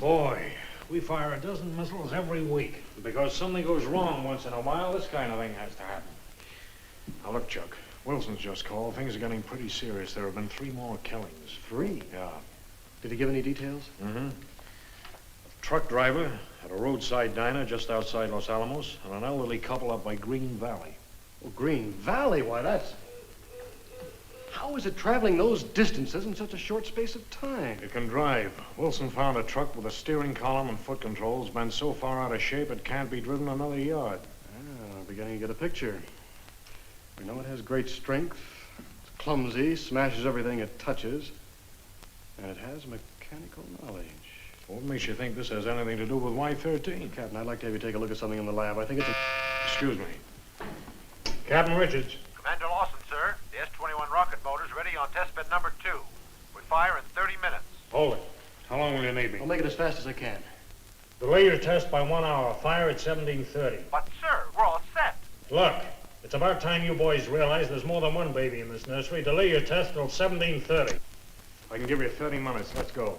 Boy, we fire a dozen missiles every week. Because something goes wrong once in a while, this kind of thing has to happen. Now, look, Chuck, Wilson's just called. Things are getting pretty serious. There have been 3 more killings. 3? Yeah. Did he give any details? Mm-hmm. A truck driver at a roadside diner just outside Los Alamos, and an elderly couple up by Green Valley. Oh, Green Valley? Why, that's... How is it traveling those distances in such a short space of time? It can drive. Wilson found a truck with a steering column and foot controls bent so far out of shape it can't be driven another yard. Ah, I'm beginning to get a picture. We know it has great strength. It's clumsy, smashes everything it touches. And it has mechanical knowledge. What makes you think this has anything to do with Y-13? Captain, I'd like to have you take a look at something in the lab. I think it's a... Excuse me. Captain Richards. Commander Lawson, sir. The S-21 rocket motor's ready on test bed number 2. We fire in 30 minutes. Hold it. How long will you need me? I'll make it as fast as I can. Delay your test by 1 hour. Fire at 17:30. But, sir, we're all set. Look, it's about time you boys realize there's more than one baby in this nursery. Delay your test till 17:30. I can give you 30 minutes. Let's go.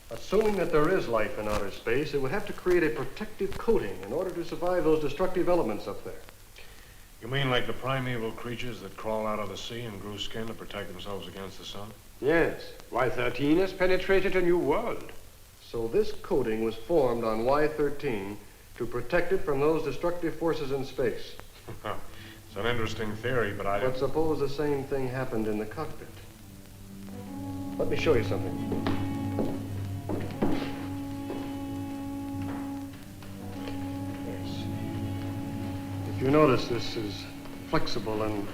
Assuming that there is life in outer space, it would have to create a protective coating in order to survive those destructive elements up there. You mean like the primeval creatures that crawl out of the sea and grew skin to protect themselves against the sun? Yes. Y-13 has penetrated a new world. So this coating was formed on Y-13 to protect it from those destructive forces in space. It's an interesting theory, but But suppose the same thing happened in the cockpit. Let me show you something. You notice this is flexible and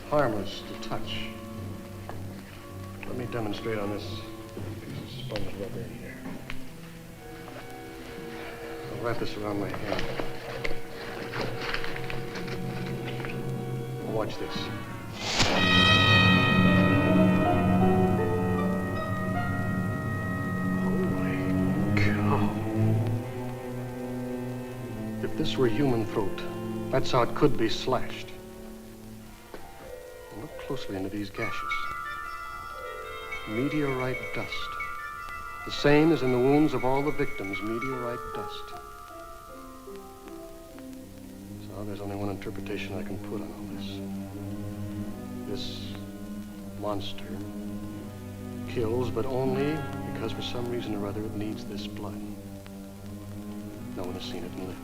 harmless to touch. Let me demonstrate on this piece of sponge rubber here. I'll wrap this around my hand. Watch this. Holy cow. If this were a human throat, that's how it could be slashed. Look closely into these gashes. Meteorite dust. The same as in the wounds of all the victims, meteorite dust. So there's only one interpretation I can put on all this. This monster kills, but only because for some reason or other it needs this blood. No one has seen it and lived.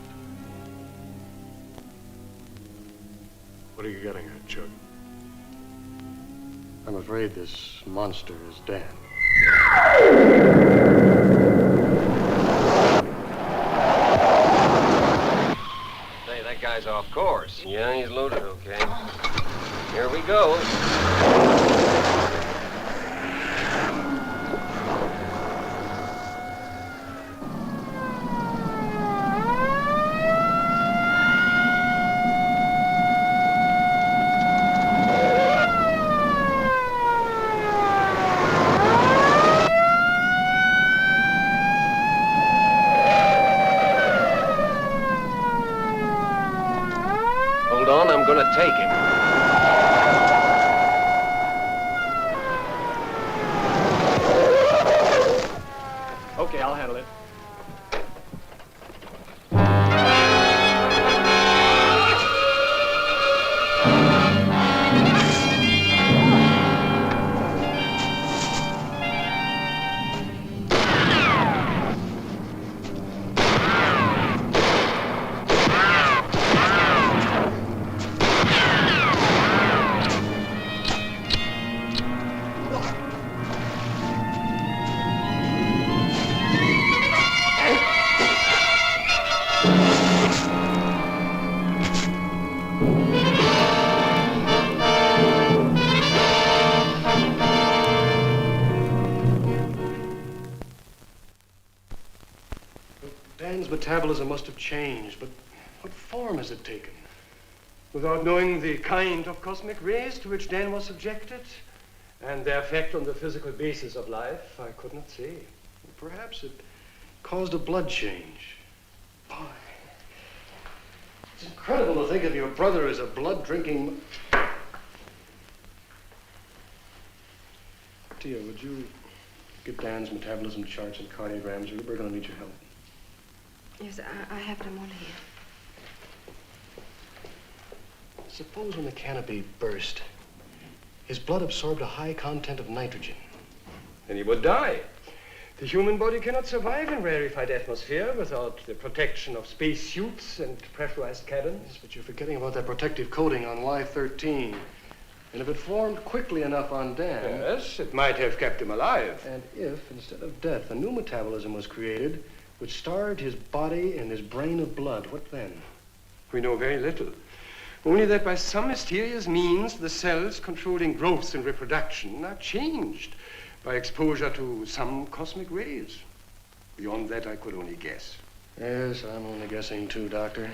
What are you getting at, Chuck? I'm afraid this monster is Dan. Say, that guy's off course. Yeah, he's loaded okay. Here we go. Hold on, I'm gonna take him. Okay, I'll handle it. Dan's metabolism must have changed, but what form has it taken? Without knowing the kind of cosmic rays to which Dan was subjected and their effect on the physical basis of life, I could not say. Perhaps it caused a blood change. Boy, it's incredible to think of your brother as a blood-drinking... Tia, would you get Dan's metabolism charts and cardiograms? We're going to need your help. Yes, I have them all here. Suppose when the canopy burst, his blood absorbed a high content of nitrogen. Then he would die. The human body cannot survive in rarefied atmosphere without the protection of space suits and pressurized cabins. Yes, but you're forgetting about that protective coating on Y-13. And if it formed quickly enough on Dan... Yes, it might have kept him alive. And if, instead of death, a new metabolism was created, which starved his body and his brain of blood, what then? We know very little. Only that by some mysterious means, the cells controlling growth and reproduction are changed by exposure to some cosmic rays. Beyond that, I could only guess. Yes, I'm only guessing too, Doctor.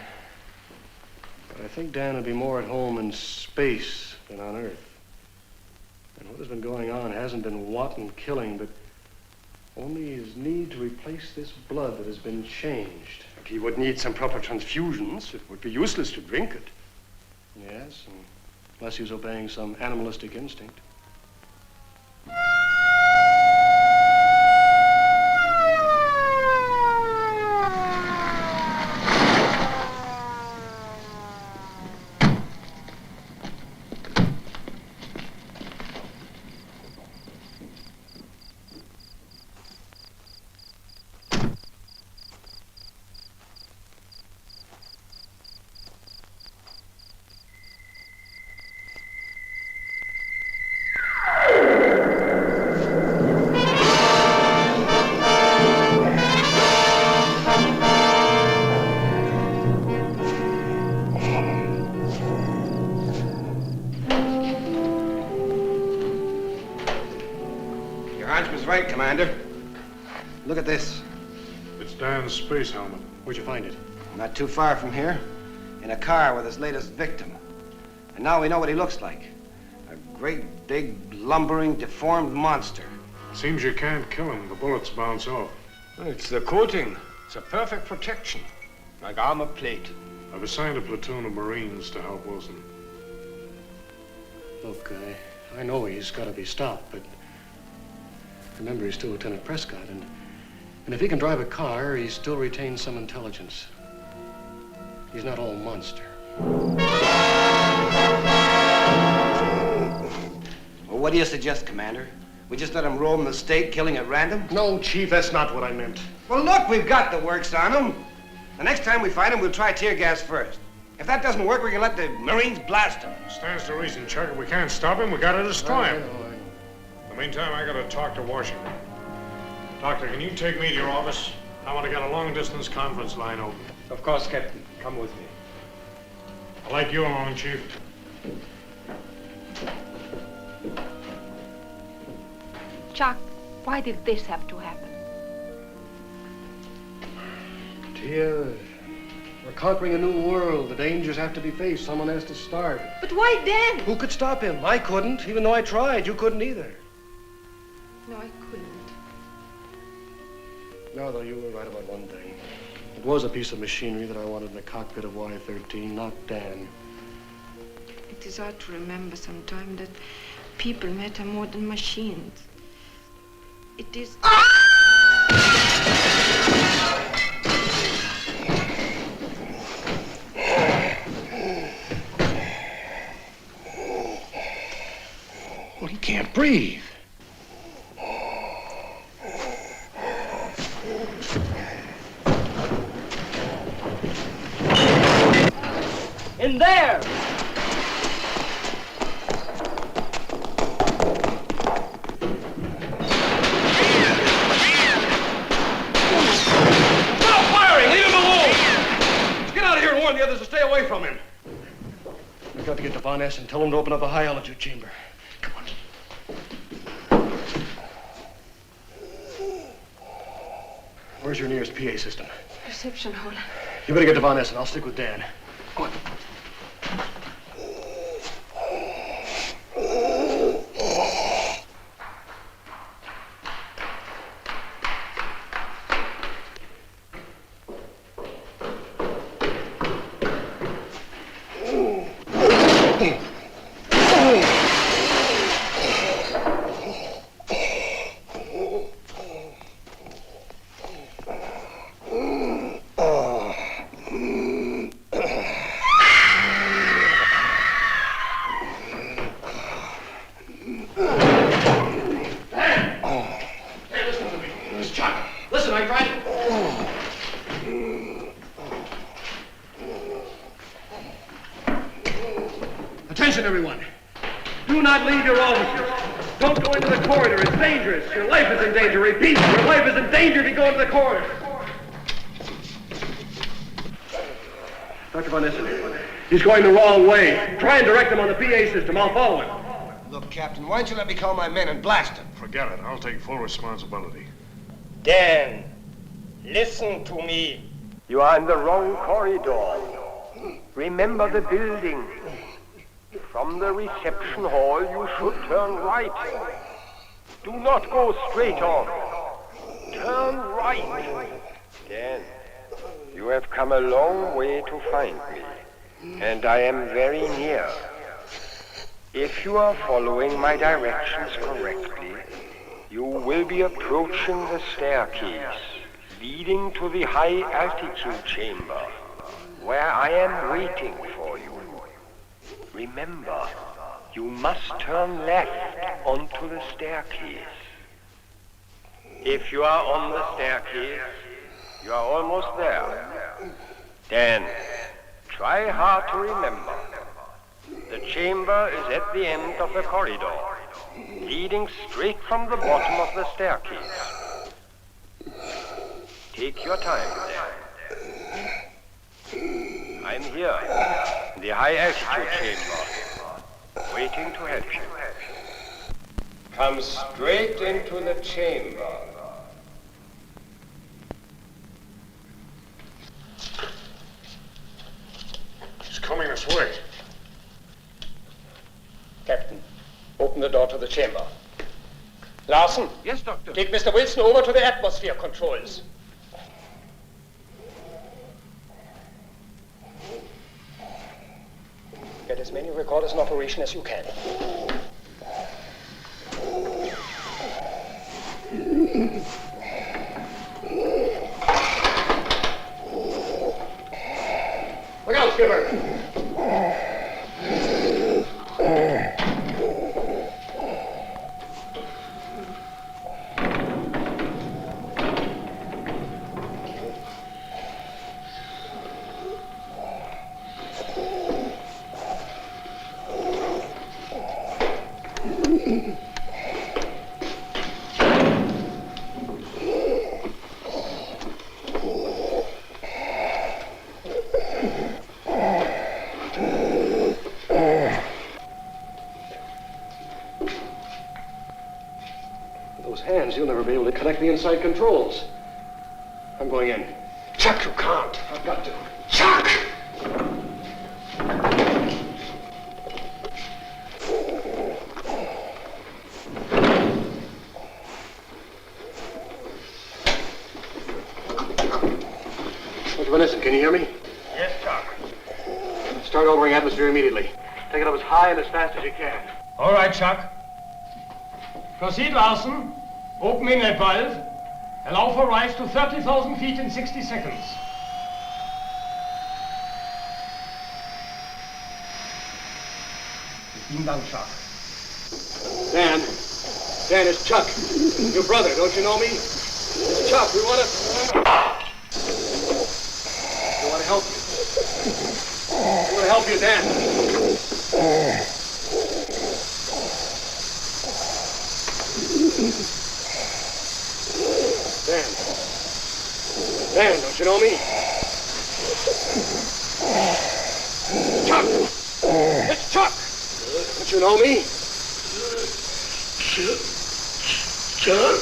But I think Dan would be more at home in space than on Earth. And what has been going on hasn't been wanton killing, but only his need to replace this blood that has been changed. But he would need some proper transfusions. It would be useless to drink it. Yes, unless he was obeying some animalistic instinct. Right, Commander. Look at this. It's Dan's space helmet. Where'd you find it? Not too far from here, in a car with his latest victim. And now we know what he looks like. A great, big, lumbering, deformed monster. Seems you can't kill him. The bullets bounce off. It's the coating. It's a perfect protection, like armor plate. I've assigned a platoon of Marines to help Wilson. Look, I know he's got to be stopped, but remember, he's still Lieutenant Prescott, and if he can drive a car, he still retains some intelligence. He's not all monster. Well, what do you suggest, Commander? We just let him roam the state, killing at random? No, Chief, that's not what I meant. Well, look, we've got the works on him. The next time we find him, we'll try tear gas first. If that doesn't work, we can let the Marines blast him. Stands to reason, Chuck. If we can't stop him, we gotta destroy him. In the meantime, I gotta talk to Washington. Doctor, can you take me to your office? I want to get a long-distance conference line open. Of course, Captain. Come with me. I'd like you along, Chief. Chuck, why did this have to happen? Tia, we're conquering a new world. The dangers have to be faced. Someone has to start. But why Dan? Who could stop him? I couldn't, even though I tried. You couldn't either. No, I couldn't. No, though, you were right about one thing. It was a piece of machinery that I wanted in the cockpit of Y-13, not Dan. It is hard to remember sometimes that people matter more than machines. It is... Well, he can't breathe. In there! Stop firing! Leave him alone! Let's get out of here and warn the others to stay away from him. We've got to get to Von Ness and tell him to open up the high-altitude chamber. Come on. Where's your nearest PA system? Reception hall. You better get to Von Ness, and I'll stick with Dan. Go on. Attention, everyone. Do not leave your offices. Don't go into the corridor. It's dangerous. Your life is in danger. Repeat, your life is in danger if you go into the corridor. Dr. Von Essen, he's going the wrong way. Try and direct him on the PA system. I'll follow him. Look, Captain, why don't you let me call my men and blast him? Forget it. I'll take full responsibility. Dan, listen to me. You are in the wrong corridor. Remember the building. From the reception hall, you should turn right. Do not go straight on. Turn right. Dan, you have come a long way to find me, and I am very near. If you are following my directions correctly, you will be approaching the staircase leading to the high-altitude chamber, where I am waiting for you. Remember, you must turn left onto the staircase. If you are on the staircase, you are almost there. Then, try hard to remember. The chamber is at the end of the corridor, leading straight from the bottom of the staircase. Take your time, Dan. I'm here, in the high-altitude chamber, waiting to help you. Come straight into the chamber. Open the door to the chamber. Larson? Yes, Doctor. Take Mr. Wilson over to the atmosphere controls. Get as many recorders in operation as you can. Look out, Skipper! Those hands, you'll never be able to connect the inside controls. I'm going in. Chuck, you can't. I've got to. Chuck! Dr. Van Essen, can you hear me? Yes, Chuck. Start altering atmosphere immediately. Take it up as high and as fast as you can. All right, Chuck. Proceed, Larson. Open inlet valve. Allow for rise to 30,000 feet in 60 seconds. Beam down, Chuck. Dan, it's Chuck. Your brother, don't you know me? It's Chuck. We want to help you. We want to help you, Dan. Dan, don't you know me? Chuck! It's Chuck! Don't you know me? Chuck?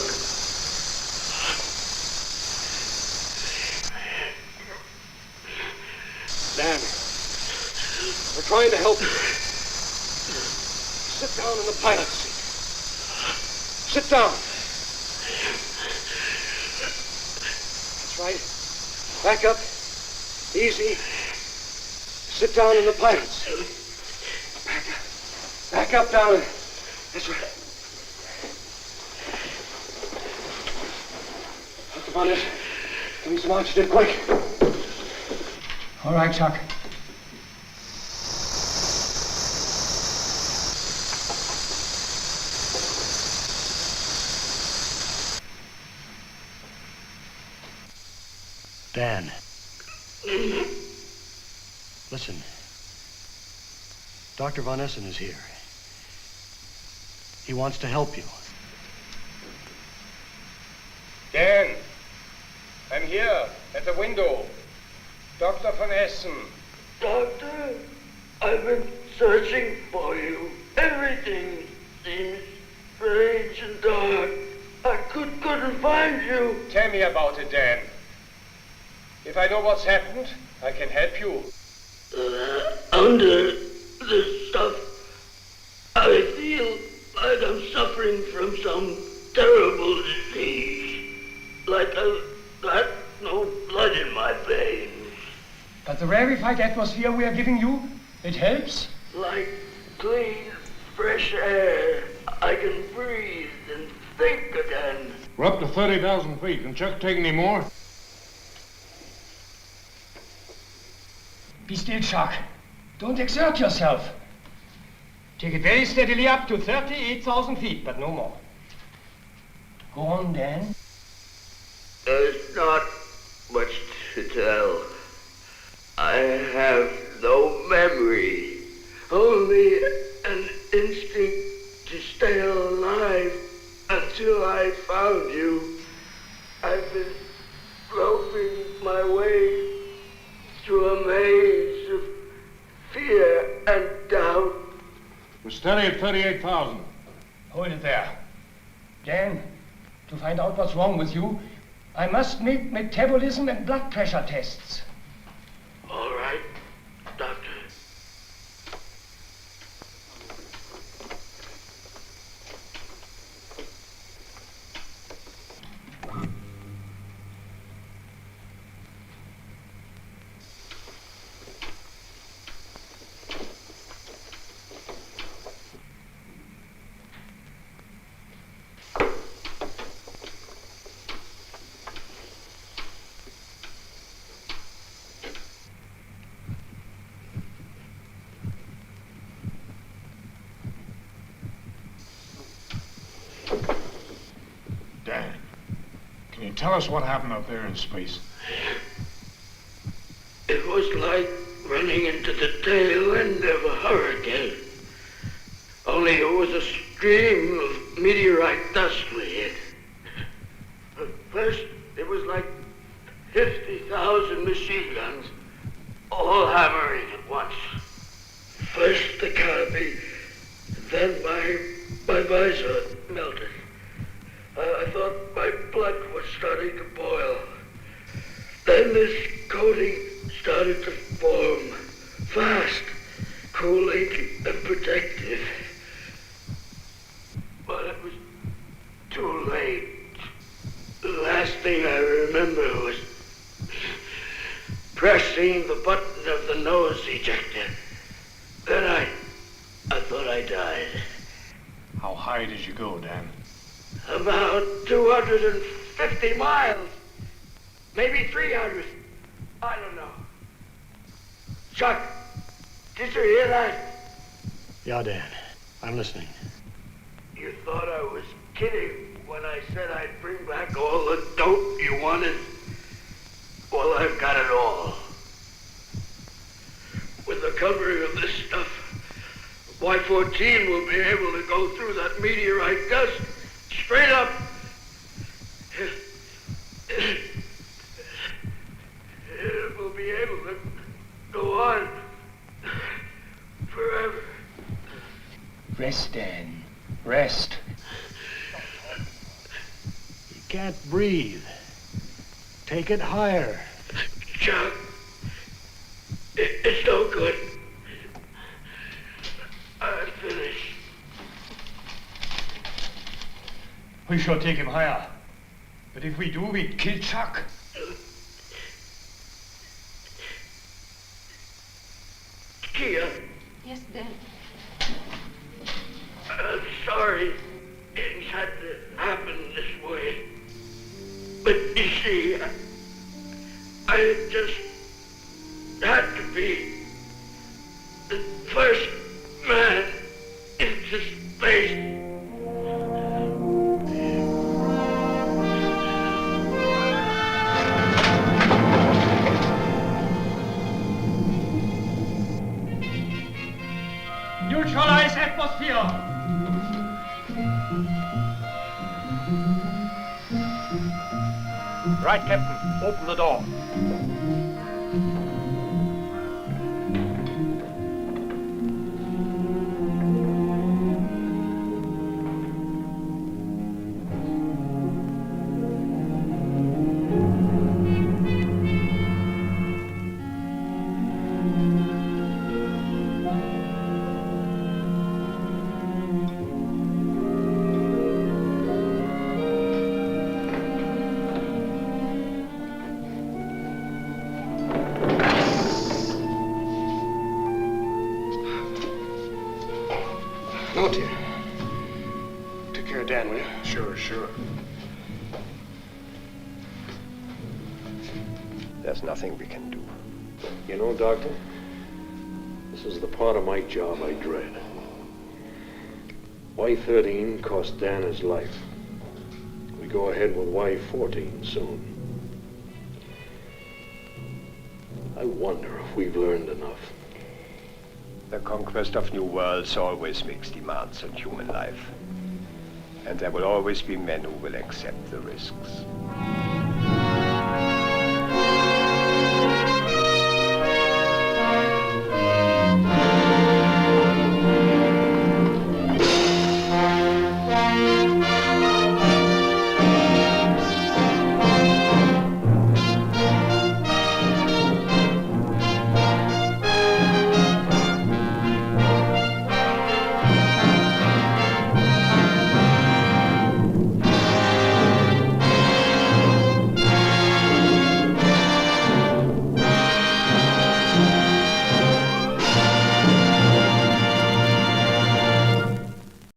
Dan, we're trying to help you. Sit down in the pilot's seat. Sit down. That's right. Back up. Easy. Sit down in the pilot's seat. Back up, down. That's right. Dr. Van Essen, give me some oxygen, quick. All right, Chuck. Dan. Listen. Dr. Van Essen is here. He wants to help you. Dan, I'm here at the window. Dr. Van Essen. Doctor, I've been searching for you. Everything seems strange and dark. I couldn't find you. Tell me about it, Dan. If I know what's happened, I can help you. Under this stuff, I feel like I'm suffering from some terrible disease. Like I've got no blood in my veins. But the rarefied atmosphere we are giving you, it helps? Like clean, fresh air. I can breathe and think again. We're up to 30,000 feet. Can Chuck take any more? Be still, Chuck. Don't exert yourself. Take it very steadily up to 38,000 feet, but no more. Go on, Dan. There's not much to tell. I have no memory, only an instinct to stay alive until I found you. I've been groping my way through a maze of fear and doubt. We're steady at 38,000. Hold it there. Dan, to find out what's wrong with you, I must make metabolism and blood pressure tests. All right, Doctor. Hey, tell us what happened up there in space. It was like running into the tail end of a hurricane. Only it was a stream of meteorite dust we hit. First, it was like 50,000 machine guns all hammering at once. First the canopy, then my visor melted. I thought my blood was starting to boil. Then this coating started to form, fast, cooling and protective. But it was too late. The last thing I remember was pressing the button of the nose ejector. Then I thought I died. How high did you go, Dan? About 250 miles. Maybe 300. I don't know. Chuck, did you hear that? Yeah, Dan. I'm listening. You thought I was kidding when I said I'd bring back all the dope you wanted? Well, I've got it all. With the covering of this stuff, Y-14 will be able to go through that meteorite dust straight up. It will be able to go on forever. Rest, Dan. Rest. You can't breathe. Take it higher. Chuck, it's no good. I'm finished. We shall take him higher. But if we do, we'd kill Chuck. Kia, Yes, Dan. I'm sorry things had to happen this way. But you see, I just had to be the first man into space. Neutralize atmosphere! Right, Captain. Open the door. No, dear. Take care of Dan, will you? Sure. There's nothing we can do. You know, Doctor, this is the part of my job I dread. Y-13 cost Dan his life. We go ahead with Y-14 soon. I wonder if we've learned enough. The conquest of new worlds always makes demands on human life. And there will always be men who will accept the risks.